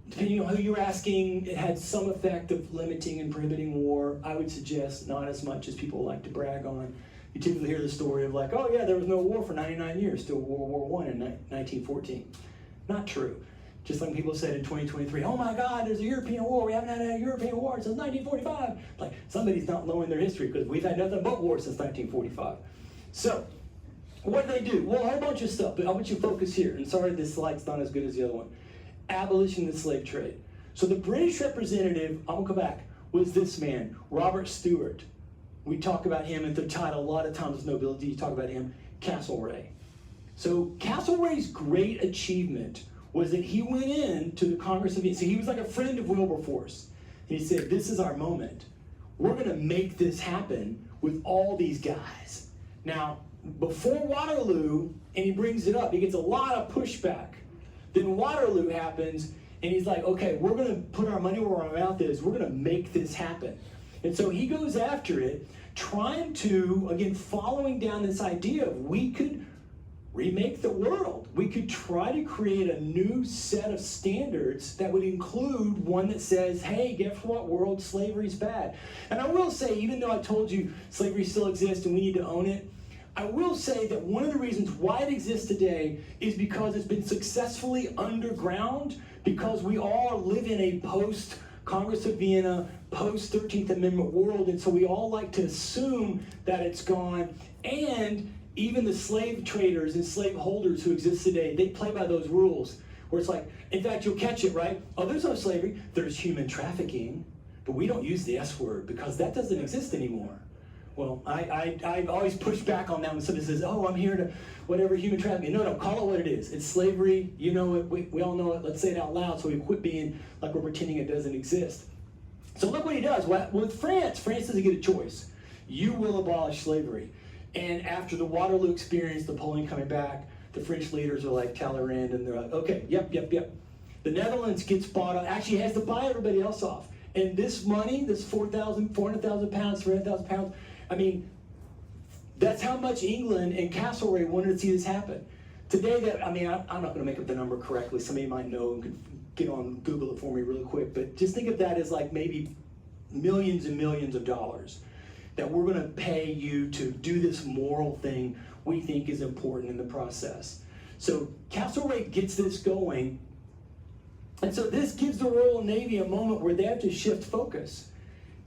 Depending on who you're asking, it had some effect of limiting and prohibiting war. I would suggest not as much as people like to brag on. You typically hear the story of like, oh yeah, there was no war for 99 years, still World War I in 1914. Not true. Just like people said in 2023, oh my God, there's a European war. We haven't had a European war since 1945. Like, somebody's not knowing their history because we've had nothing but war since 1945. So, what do they do? Well, a whole bunch of stuff, but I want you to focus here. And sorry, this slide's not as good as the other one. Abolition of the slave trade. So the British representative, I'm gonna come back, was this man, Robert Stewart. We talk about him in the title a lot of times, nobility, you talk about him, Castlereagh. So Castlereagh's great achievement was that he went in to the Congress of Vienna. So he was like a friend of Wilberforce. And he said, this is our moment. We're gonna make this happen with all these guys. Now, before Waterloo, and he brings it up, he gets a lot of pushback. Then Waterloo happens, and he's like, okay, we're gonna put our money where our mouth is. We're gonna make this happen. And so he goes after it, trying to, again, following down this idea of we could remake the world. We could try to create a new set of standards that would include one that says, hey, guess what, world, slavery's bad. And I will say, even though I told you slavery still exists and we need to own it, I will say that one of the reasons why it exists today is because it's been successfully underground, because we all live in a post-Congress of Vienna, post-13th Amendment world, and so we all like to assume that it's gone. And even the slave traders and slave holders who exist today, they play by those rules, where it's like, in fact, you'll catch it, right? Oh, there's no slavery, there's human trafficking, but we don't use the S word because that doesn't exist anymore. Well, I always push back on that when somebody says, oh, I'm here to whatever, human trafficking. No, call it what it is. It's slavery, you know it, we all know it, let's say it out loud so we quit being like we're pretending it doesn't exist. So look what he does. With France doesn't get a choice. You will abolish slavery. And after the Waterloo experience, Napoleon coming back, the French leaders are like Talleyrand, and they're like, okay, yep. The Netherlands gets bought up, actually has to buy everybody else off. And this money, this 400,000 pounds, 300,000 pounds, I mean, that's how much England and Castlereagh wanted to see this happen. Today, I'm not going to make up the number correctly. Somebody might know and could get on Google it for me really quick. But just think of that as like maybe millions and millions of dollars that we're going to pay you to do this moral thing we think is important in the process. So Castlereagh gets this going. And so this gives the Royal Navy a moment where they have to shift focus.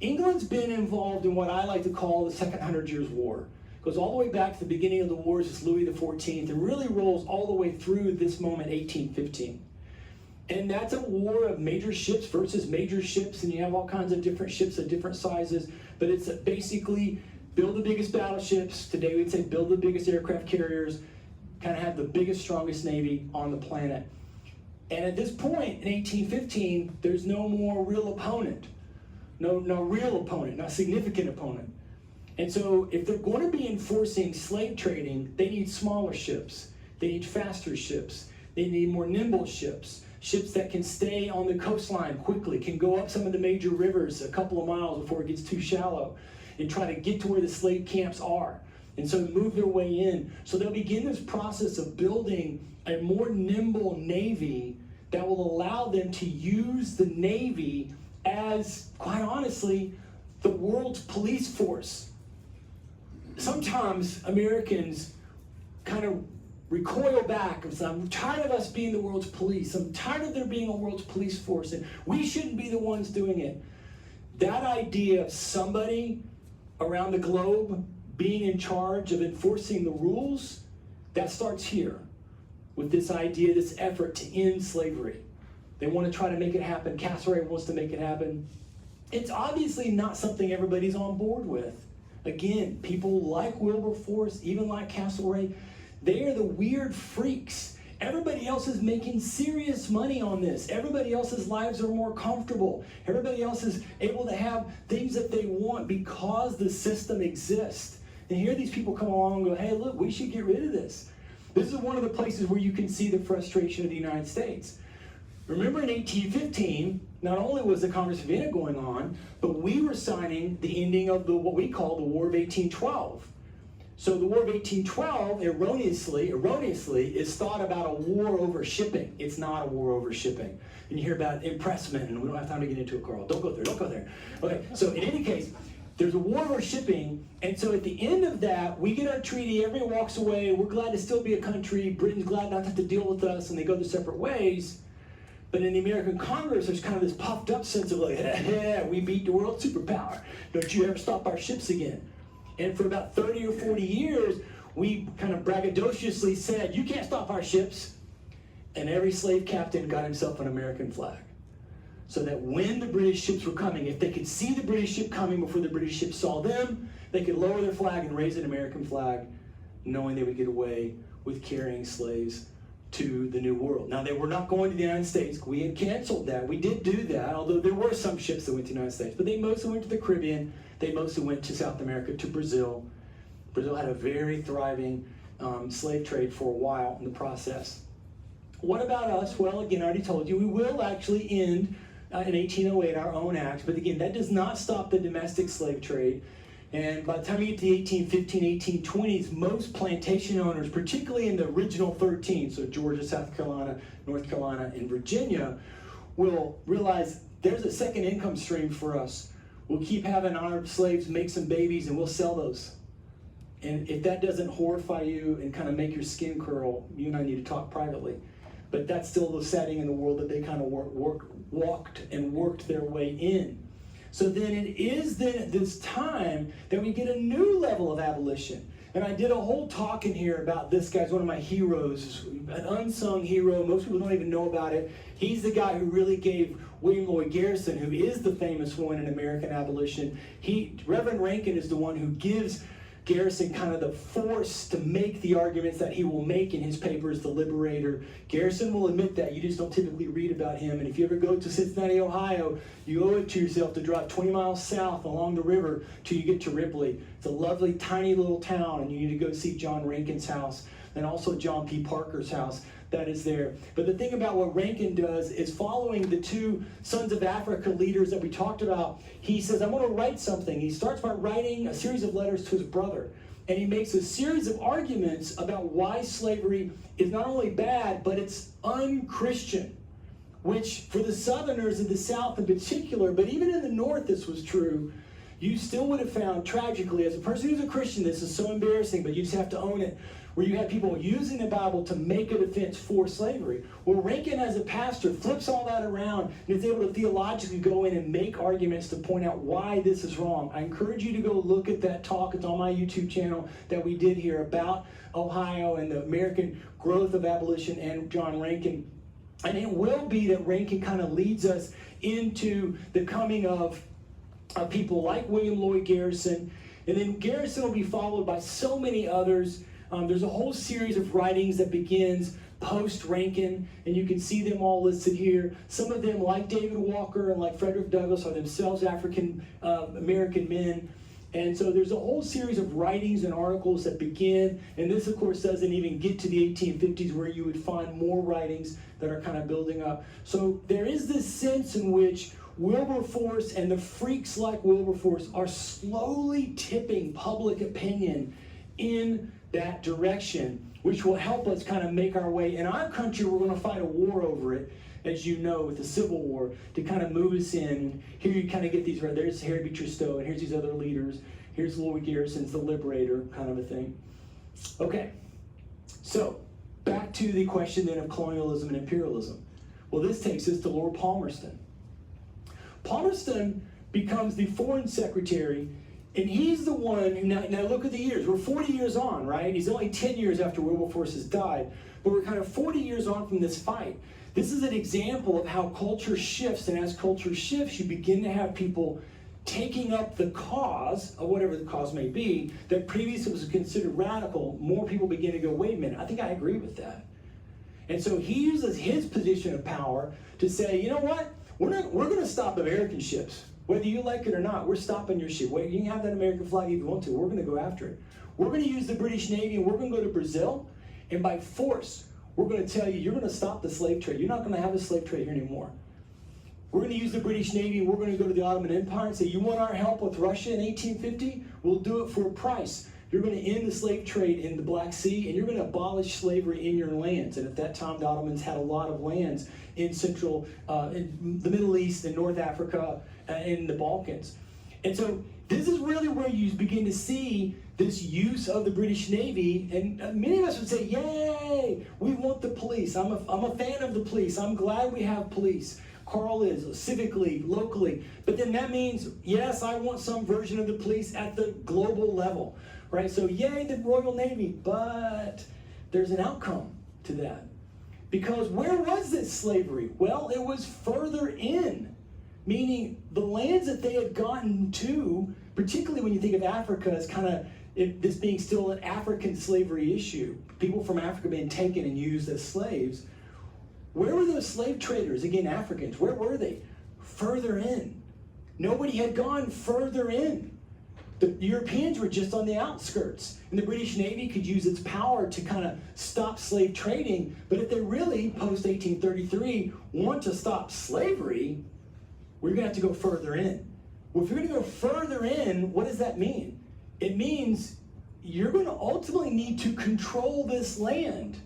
England's been involved in what I like to call the Second 100 Years' War. It goes all the way back to the beginning of the wars, it's Louis XIV, and really rolls all the way through this moment, 1815. And that's a war of major ships versus major ships, and you have all kinds of different ships of different sizes, but it's basically build the biggest battleships. Today we'd say build the biggest aircraft carriers, kind of have the biggest, strongest navy on the planet. And at this point, in 1815, there's no more real opponent. No real opponent, not significant opponent. And so if they're going to be enforcing slave trading, they need smaller ships. They need faster ships. They need more nimble ships. Ships that can stay on the coastline quickly, can go up some of the major rivers a couple of miles before it gets too shallow, and try to get to where the slave camps are. And so move their way in. So they'll begin this process of building a more nimble navy that will allow them to use the navy as, quite honestly, the world's police force. Sometimes Americans kind of recoil back and say, I'm tired of us being the world's police. I'm tired of there being a world's police force, and we shouldn't be the ones doing it. That idea of somebody around the globe being in charge of enforcing the rules, that starts here with this idea, this effort to end slavery. They want to try to make it happen. Castlereagh wants to make it happen. It's obviously not something everybody's on board with. Again, people like Wilberforce, even like Castlereagh, they are the weird freaks. Everybody else is making serious money on this. Everybody else's lives are more comfortable. Everybody else is able to have things that they want because the system exists. And here these people come along and go, hey, look, we should get rid of this. This is one of the places where you can see the frustration of the United States. Remember in 1815, not only was the Congress of Vienna going on, but we were signing the ending of what we call the War of 1812. So the War of 1812, erroneously, is thought about a war over shipping. It's not a war over shipping. And you hear about impressment, and we don't have time to get into it, Carl. Don't go there. Okay, so in any case, there's a war over shipping, and so at the end of that, we get our treaty, everyone walks away, we're glad to still be a country, Britain's glad not to have to deal with us, and they go their separate ways. But in the American Congress, there's kind of this puffed up sense of like, yeah, we beat the world superpower. Don't you ever stop our ships again. And for about 30 or 40 years, we kind of braggadociously said, you can't stop our ships. And every slave captain got himself an American flag. So that when the British ships were coming, if they could see the British ship coming before the British ship saw them, they could lower their flag and raise an American flag, knowing they would get away with carrying slaves to the New World. Now, they were not going to the United States. We had canceled that. We did do that, although there were some ships that went to the United States. But they mostly went to the Caribbean. They mostly went to South America, to Brazil. Brazil had a very thriving slave trade for a while in the process. What about us? Well, again, I already told you, we will actually end in 1808 our own act. But again, that does not stop the domestic slave trade. And by the time you get to the 1815, 1820s, most plantation owners, particularly in the original 13, so Georgia, South Carolina, North Carolina, and Virginia, will realize there's a second income stream for us. We'll keep having our slaves make some babies and we'll sell those. And if that doesn't horrify you and kind of make your skin curl, you and I need to talk privately. But that's still the setting in the world that they kind of walked and worked their way in. So then it is then at this time that we get a new level of abolition. And I did a whole talk in here about this guy's one of my heroes, an unsung hero. Most people don't even know about it. He's the guy who really gave William Lloyd Garrison, who is the famous one in American abolition. Reverend Rankin is the one who gives Garrison kind of the force to make the arguments that he will make in his papers, The Liberator. Garrison will admit that. You just don't typically read about him. And if you ever go to Cincinnati, Ohio, you owe it to yourself to drive 20 miles south along the river till you get to Ripley. It's a lovely, tiny little town, and you need to go see John Rankin's house and also John P. Parker's house that is there. But the thing about what Rankin does is following the two Sons of Africa leaders that we talked about, he says, I want to write something. He starts by writing a series of letters to his brother. And he makes a series of arguments about why slavery is not only bad, but it's unchristian. Which, for the Southerners in the South in particular, but even in the North this was true, you still would have found, tragically, as a person who's a Christian, this is so embarrassing, but you just have to own it, where you have people using the Bible to make a defense for slavery. Well, Rankin, as a pastor, flips all that around and is able to theologically go in and make arguments to point out why this is wrong. I encourage you to go look at that talk. It's on my YouTube channel that we did here about Ohio and the American growth of abolition and John Rankin. And it will be that Rankin kind of leads us into the coming of people like William Lloyd Garrison. And then Garrison will be followed by so many others. There's a whole series of writings that begins post-Rankin, and you can see them all listed here. Some of them, like David Walker and like Frederick Douglass, are themselves African-American men. And so there's a whole series of writings and articles that begin, and this, of course, doesn't even get to the 1850s where you would find more writings that are kind of building up. So there is this sense in which Wilberforce and the freaks like Wilberforce are slowly tipping public opinion in that direction, which will help us kind of make our way. In our country, we're going to fight a war over it, as you know, with the Civil War, to kind of move us in. And here you kind of get these, right, there's Harry Beecher Stowe, and here's these other leaders. Here's Lloyd Garrison's The Liberator, kind of a thing. Okay, so back to the question then of colonialism and imperialism. Well, this takes us to Lord Palmerston. Palmerston becomes the foreign secretary, and he's the one who, now look at the years, we're 40 years on, right? He's only 10 years after Wilberforce has died, but we're kind of 40 years on from this fight. This is an example of how culture shifts, and as culture shifts, you begin to have people taking up the cause, of whatever the cause may be, that previously was considered radical. More people begin to go, wait a minute, I think I agree with that. And so he uses his position of power to say, you know what, we're going to stop American ships. Whether you like it or not, we're stopping your ship. Well, you can have that American flag if you want to. We're going to go after it. We're going to use the British Navy, and we're going to go to Brazil, and by force, we're going to tell you, you're going to stop the slave trade. You're not going to have a slave trade here anymore. We're going to use the British Navy, and we're going to go to the Ottoman Empire and say, you want our help with Russia in 1850? We'll do it for a price. You're going to end the slave trade in the Black Sea, and you're going to abolish slavery in your lands. And at that time, the Ottomans had a lot of lands in in the Middle East, in North Africa, in the Balkans. And so this is really where you begin to see this use of the British Navy, and many of us would say, yay, we want the police. I'm a fan of the police. I'm glad we have police. Carl is, civically, locally. But then that means, yes, I want some version of the police at the global level, right? So yay, the Royal Navy, but there's an outcome to that. Because where was this slavery? Well, it was further in, meaning the lands that they had gotten to, particularly when you think of Africa as kind of this being still an African slavery issue, people from Africa being taken and used as slaves. Where were those slave traders? Again, Africans. Where were they? Further in. Nobody had gone further in. The Europeans were just on the outskirts. And the British Navy could use its power to kind of stop slave trading. But if they really, post-1833, want to stop slavery, we're going to have to go further in. Well, if you're going to go further in, what does that mean? It means you're going to ultimately need to control this land,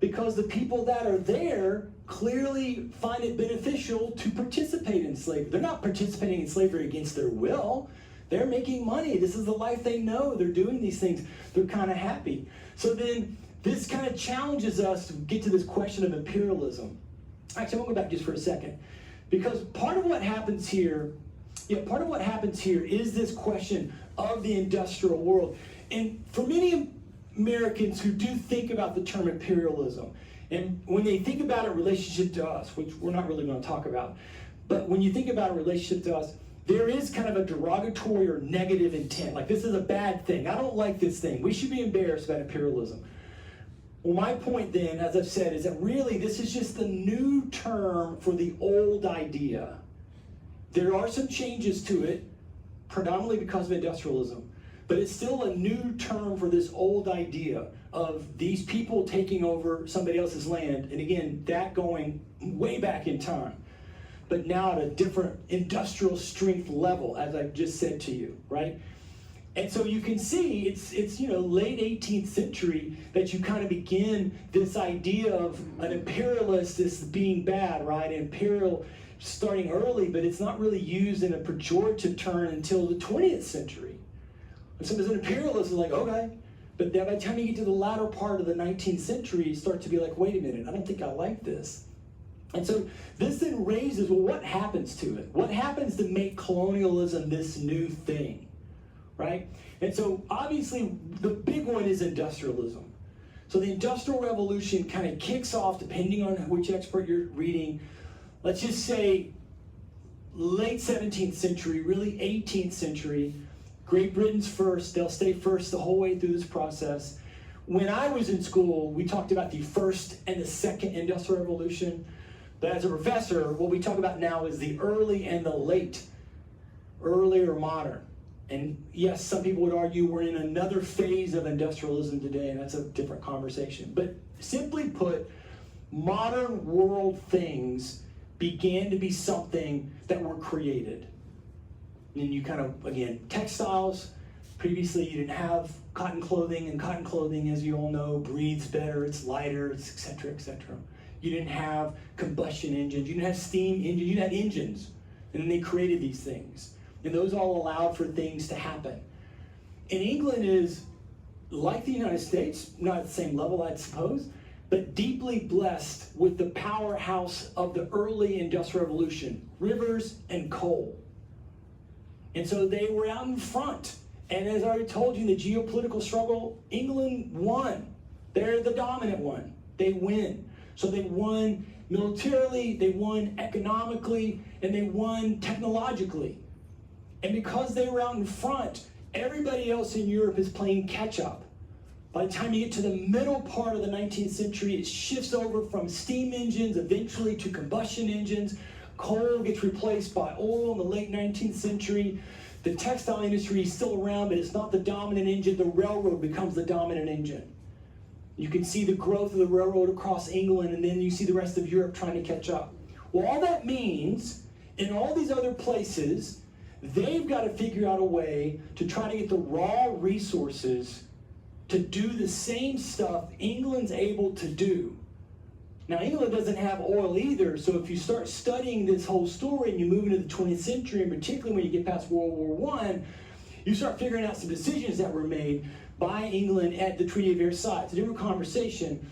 because the people that are there clearly find it beneficial to participate in slavery. They're not participating in slavery against their will. They're making money. This is the life they know. They're doing these things. They're kind of happy. So then this kind of challenges us to get to this question of imperialism. Actually, I want to go back just for a second, because part of what happens here is this question of the industrial world. And for many Americans who do think about the term imperialism, and when they think about a relationship to us, which we're not really going to talk about, but when you think about a relationship to us, there is kind of a derogatory or negative intent. Like, this is a bad thing. I don't like this thing. We should be embarrassed about imperialism. Well, my point then, as I've said, is that really this is just the new term for the old idea. There are some changes to it, predominantly because of industrialism, but it's still a new term for this old idea of these people taking over somebody else's land, and again, that going way back in time, but now at a different industrial strength level, as I've just said to you, right? And so you can see it's late 18th century that you kind of begin this idea of an imperialist as being bad, right? Imperial starting early, but it's not really used in a pejorative term until the 20th century. And so as an imperialist is like, okay, but then by the time you get to the latter part of the 19th century, you start to be like, wait a minute, I don't think I like this. And so this then raises, well, what happens to it? What happens to make colonialism this new thing, right? And so obviously the big one is industrialism. So the Industrial Revolution kind of kicks off, depending on which expert you're reading, let's just say late 17th century, really 18th century. Great Britain's first. They'll stay first the whole way through this process. When I was in school, we talked about the first and the second Industrial Revolution. But as a professor, what we talk about now is the early and the late, early or modern. And yes, some people would argue we're in another phase of industrialism today, and that's a different conversation. But simply put, modern world things began to be something that were created. And you kind of, again, textiles. Previously, you didn't have cotton clothing, and cotton clothing, as you all know, breathes better, it's lighter, it's et cetera, et cetera. You didn't have combustion engines, you didn't have steam engines, you had engines. And then they created these things. And those all allowed for things to happen. And England is, like the United States, not at the same level, I suppose, but deeply blessed with the powerhouse of the early Industrial Revolution, rivers and coal. And so they were out in front. And as I already told you, in the geopolitical struggle, England won. They're the dominant one. They win. So they won militarily, they won economically, and they won technologically. And because they were out in front, everybody else in Europe is playing catch up. By the time you get to the middle part of the 19th century, it shifts over from steam engines eventually to combustion engines. Coal gets replaced by oil in the late 19th century. The textile industry is still around, but it's not the dominant engine. The railroad becomes the dominant engine. You can see the growth of the railroad across England, and then you see the rest of Europe trying to catch up. Well, all that means, in all these other places, they've got to figure out a way to try to get the raw resources to do the same stuff England's able to do. Now, England doesn't have oil either, so if you start studying this whole story and you move into the 20th century, and particularly when you get past World War I, you start figuring out some decisions that were made by England at the Treaty of Versailles. It's a different conversation,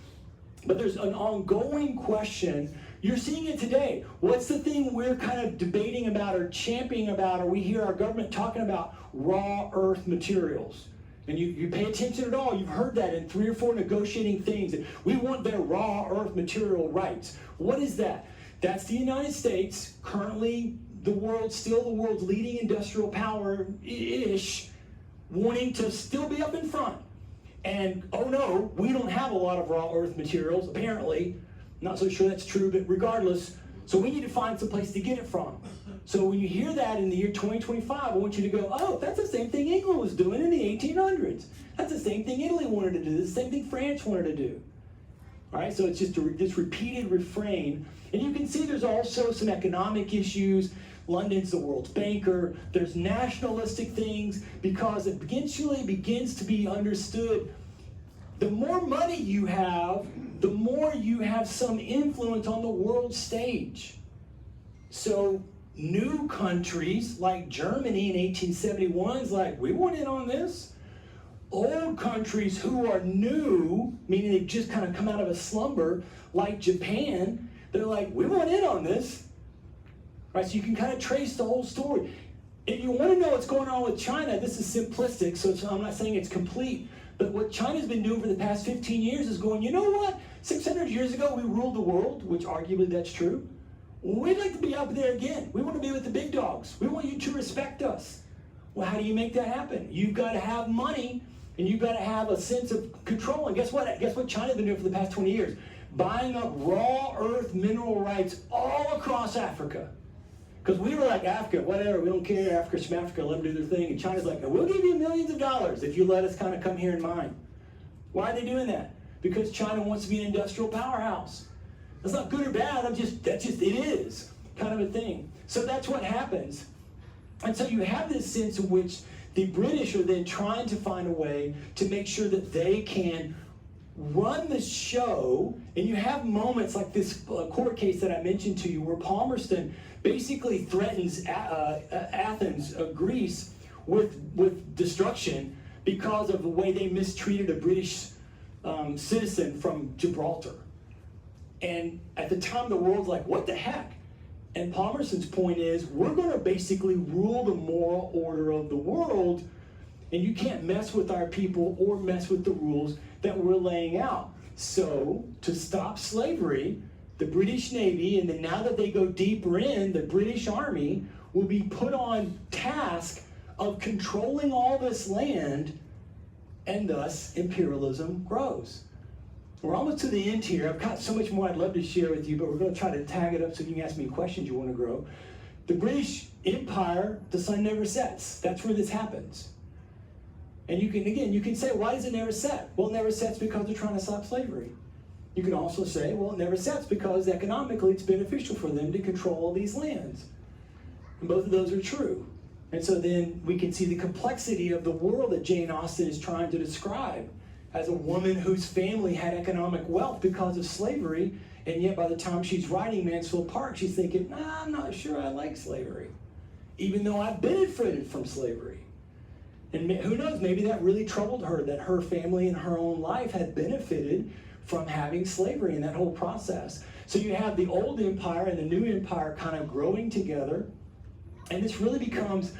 but there's an ongoing question. You're seeing it today. What's the thing we're kind of debating about or championing about, or we hear our government talking about? Raw earth materials. And you pay attention at all, you've heard that in 3 or 4 negotiating things. That we want their raw earth material rights. What is that? That's the United States, currently still the world's leading industrial power-ish, wanting to still be up in front. And, oh no, we don't have a lot of raw earth materials, apparently. Not so sure that's true, but regardless, so we need to find some place to get it from. So when you hear that in the year 2025, I want you to go, oh, that's the same thing England was doing in the 1800s. That's the same thing Italy wanted to do. That's the same thing France wanted to do. All right, so it's just this repeated refrain. And you can see there's also some economic issues. London's the world's banker. There's nationalistic things, because it eventually begins to be understood. The more money you have, the more you have some influence on the world stage. So new countries like Germany in 1871 is like, we want in on this. Old countries who are new, meaning they've just kind of come out of a slumber, like Japan, they're like, we want in on this. Right, so you can kind of trace the whole story. If you want to know what's going on with China, this is simplistic, so I'm not saying it's complete. But what China's been doing for the past 15 years is going, you know what? 600 years ago, we ruled the world, which arguably that's true. We'd like to be up there again. We want to be with the big dogs. We want you to respect us. Well, how do you make that happen? You've got to have money, and you've got to have a sense of control. And guess what? Guess what China's been doing for the past 20 years? Buying up raw earth mineral rights all across Africa. Because we were like, Africa, whatever, we don't care, Africa's from Africa, let them do their thing. And China's like, we'll give you millions of dollars if you let us kind of come here and mine. Why are they doing that? Because China wants to be an industrial powerhouse. That's not good or bad, it is kind of a thing. So that's what happens. And so you have this sense in which the British are then trying to find a way to make sure that they can run the show, and you have moments like this court case that I mentioned to you where Palmerston basically threatens Athens, Greece, with destruction because of the way they mistreated a British citizen from Gibraltar. And at the time, the world's like, what the heck? And Palmerston's point is, we're going to basically rule the moral order of the world, and you can't mess with our people or mess with the rules that we're laying out. So, to stop slavery, the British Navy, and then now that they go deeper in, the British Army will be put on task of controlling all this land, and thus imperialism grows. We're almost to the end here. I've got so much more I'd love to share with you, but we're going to try to tag it up so you can ask me questions you want to grow. The British Empire, the sun never sets. That's where this happens. And you can say, why does it never set? Well, it never sets because they're trying to stop slavery. You can also say, well, it never sets because economically it's beneficial for them to control all these lands. And both of those are true. And so then we can see the complexity of the world that Jane Austen is trying to describe as a woman whose family had economic wealth because of slavery, and yet by the time she's writing Mansfield Park, she's thinking, nah, I'm not sure I like slavery, even though I benefited from slavery. And who knows, maybe that really troubled her, that her family and her own life had benefited from having slavery in that whole process. So you have the old empire and the new empire kind of growing together, and this really becomes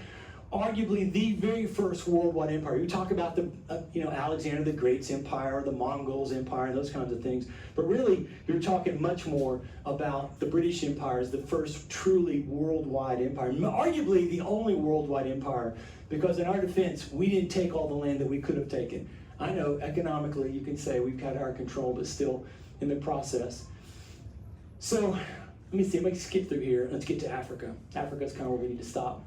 arguably the very first worldwide empire. You talk about the Alexander the Great's empire, the Mongols' empire, and those kinds of things. But really, you're talking much more about the British Empire as the first truly worldwide empire. Arguably the only worldwide empire, because in our defense, we didn't take all the land that we could have taken. I know economically you can say we've got our control, but still in the process. So let me see, I'm going to skip through here. Let's get to Africa. Africa's kind of where we need to stop.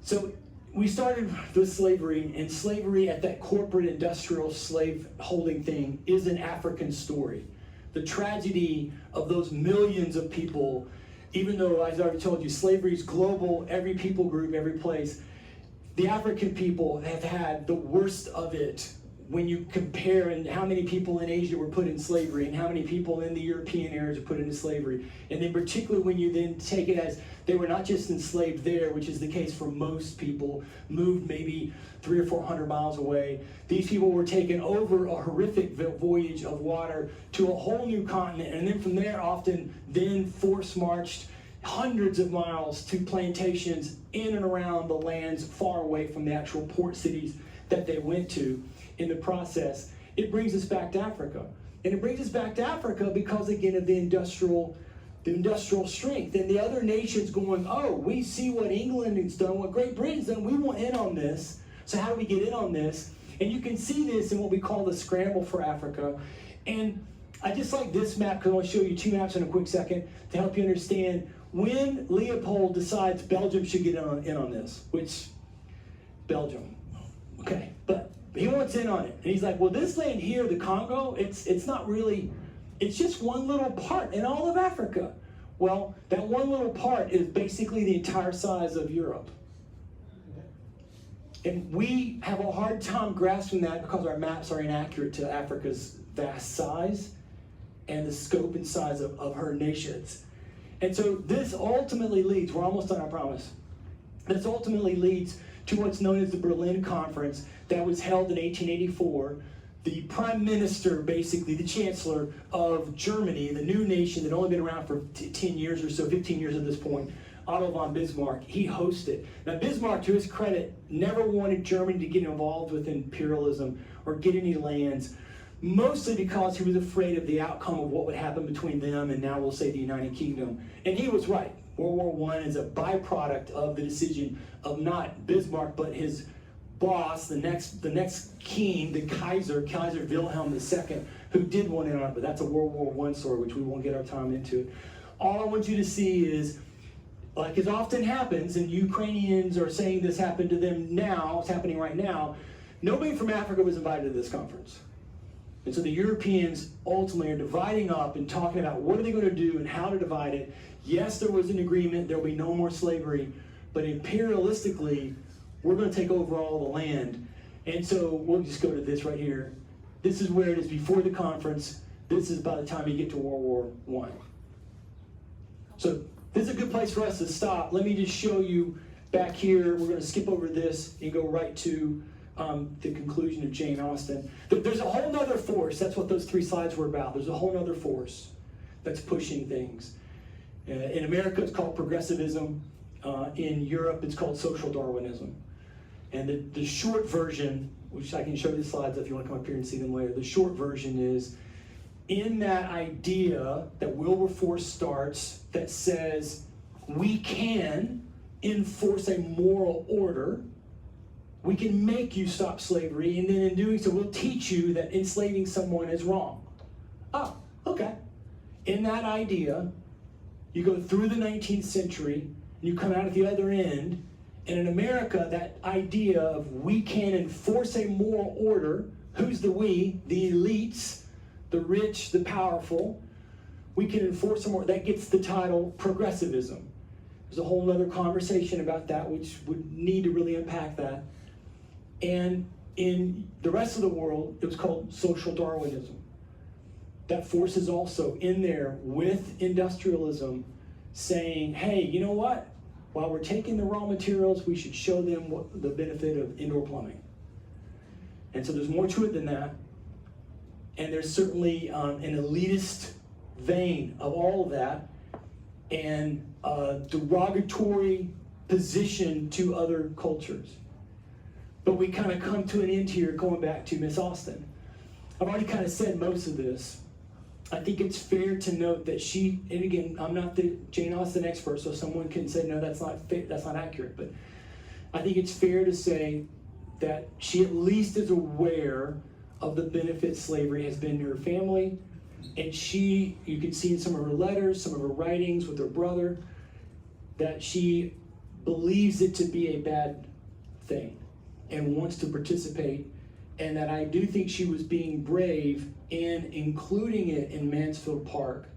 So we started with slavery, and slavery at that corporate industrial slave holding thing is an African story. The tragedy of those millions of people, even though, as I already told you, slavery is global, every people group, every place, the African people have had the worst of it when you compare and how many people in Asia were put in slavery and how many people in the European areas were put into slavery. And then particularly when you then take it as they were not just enslaved there, which is the case for most people, moved maybe 300 or 400 miles away. These people were taken over a horrific voyage of water to a whole new continent, and then from there often then force marched hundreds of miles to plantations in and around the lands far away from the actual port cities that they went to. In the process, it brings us back to Africa. And it brings us back to Africa because, again, of the industrial strength. And the other nations going, oh, we see what England has done, what Great Britain's done, we want in on this. So how do we get in on this? And you can see this in what we call the scramble for Africa. And I just like this map because I want to show you two maps in a quick second to help you understand when Leopold decides Belgium should get in on this, which, Belgium, okay, but he wants in on it. And he's like, well, this land here, the Congo, it's not really, it's just one little part in all of Africa. Well, that one little part is basically the entire size of Europe. And we have a hard time grasping that because our maps are inaccurate to Africa's vast size and the scope and size of her nations. And so this ultimately leads, we're almost done, I promise. This ultimately leads to what's known as the Berlin Conference that was held in 1884. The prime minister, basically the chancellor of Germany, the new nation that had only been around for 10 years or so, 15 years at this point, Otto von Bismarck, he hosted. Now Bismarck, to his credit, never wanted Germany to get involved with imperialism or get any lands, mostly because he was afraid of the outcome of what would happen between them and now we'll say the United Kingdom. And he was right. World War I is a byproduct of the decision of not Bismarck, but his boss, the next king, the Kaiser Wilhelm II, who did want in on it, but that's a World War I story, which we won't get our time into. All I want you to see is, like it often happens, and Ukrainians are saying this happened to them now, it's happening right now, nobody from Africa was invited to this conference. And so the Europeans ultimately are dividing up and talking about what are they going to do and how to divide it. Yes, there was an agreement, there will be no more slavery, but imperialistically, we're going to take over all the land. And so we'll just go to this right here. This is where it is before the conference. This is by the time you get to World War I. So this is a good place for us to stop. Let me just show you back here. We're going to skip over this and go right to the conclusion of Jane Austen. There's a whole nother force. That's what those three slides were about. There's a whole nother force that's pushing things. In America, it's called progressivism. In Europe, it's called social Darwinism. And the short version, which I can show you the slides if you want to come up here and see them later, the short version is, in that idea that Wilberforce starts that says we can enforce a moral order, we can make you stop slavery, and then in doing so, we'll teach you that enslaving someone is wrong. Oh, okay. In that idea, you go through the 19th century, and you come out at the other end, and in America, that idea of we can enforce a moral order, who's the we? The elites, the rich, the powerful. We can enforce a moral, that gets the title progressivism. There's a whole other conversation about that, which would need to really unpack that. And in the rest of the world, it was called social Darwinism. That force is also in there with industrialism saying, hey, you know what? While we're taking the raw materials, we should show them what the benefit of indoor plumbing. And so there's more to it than that. And there's certainly an elitist vein of all of that and a derogatory position to other cultures. But we kind of come to an end here going back to Miss Austen. I've already kind of said most of this. I think it's fair to note that she, and again, I'm not the Jane Austen expert, so someone can say, no, that's not accurate. But I think it's fair to say that she at least is aware of the benefits slavery has been to her family. And she, you can see in some of her letters, some of her writings with her brother, that she believes it to be a bad thing and wants to participate. And that I do think she was being brave in including it in Mansfield Park.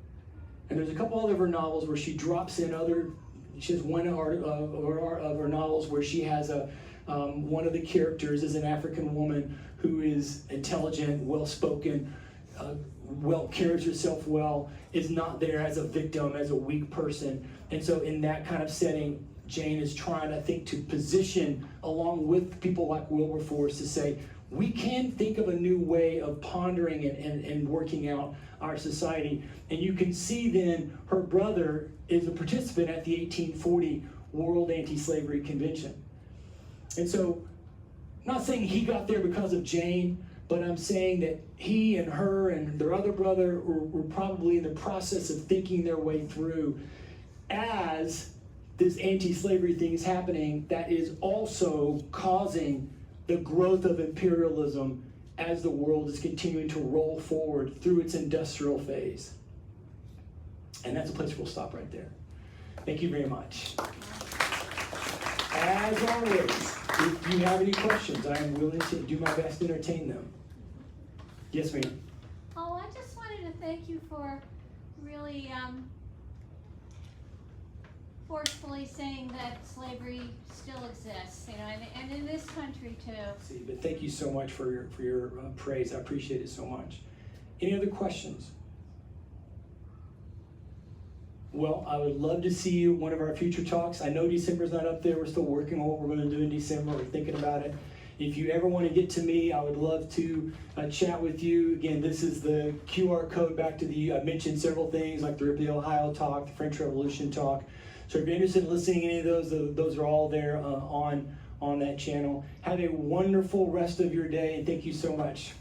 And there's a couple other of her novels where she drops in other, she has one of her novels where she has a One of the characters is an African woman who is intelligent, well-spoken, carries herself well, is not there as a victim, as a weak person. And so in that kind of setting, Jane is trying, I think, to position along with people like Wilberforce to say, we can think of a new way of pondering and working out our society. And you can see then her brother is a participant at the 1840 World Anti-Slavery Convention. And so, I'm not saying he got there because of Jane, but I'm saying that he and her and their other brother were probably in the process of thinking their way through as this anti-slavery thing is happening, that is also causing the growth of imperialism as the world is continuing to roll forward through its industrial phase. And that's a place we'll stop right there. Thank you very much. As always, if you have any questions, I am willing to do my best to entertain them. Yes, ma'am. Oh, I just wanted to thank you for really forcefully saying that slavery still exists, you know, and in this country too. See, but thank you so much for your praise. I appreciate it so much. Any other questions? Well, I would love to see you at one of our future talks. I know December's not up there. We're still working on what we're going to do in December. We're thinking about it. If you ever want to get to me, I would love to chat with you. Again, this is the QR code back to the, I mentioned several things like the Ripley, Ohio talk, the French Revolution talk. So if you're interested in listening to any of those are all there on that channel. Have a wonderful rest of your day, and thank you so much.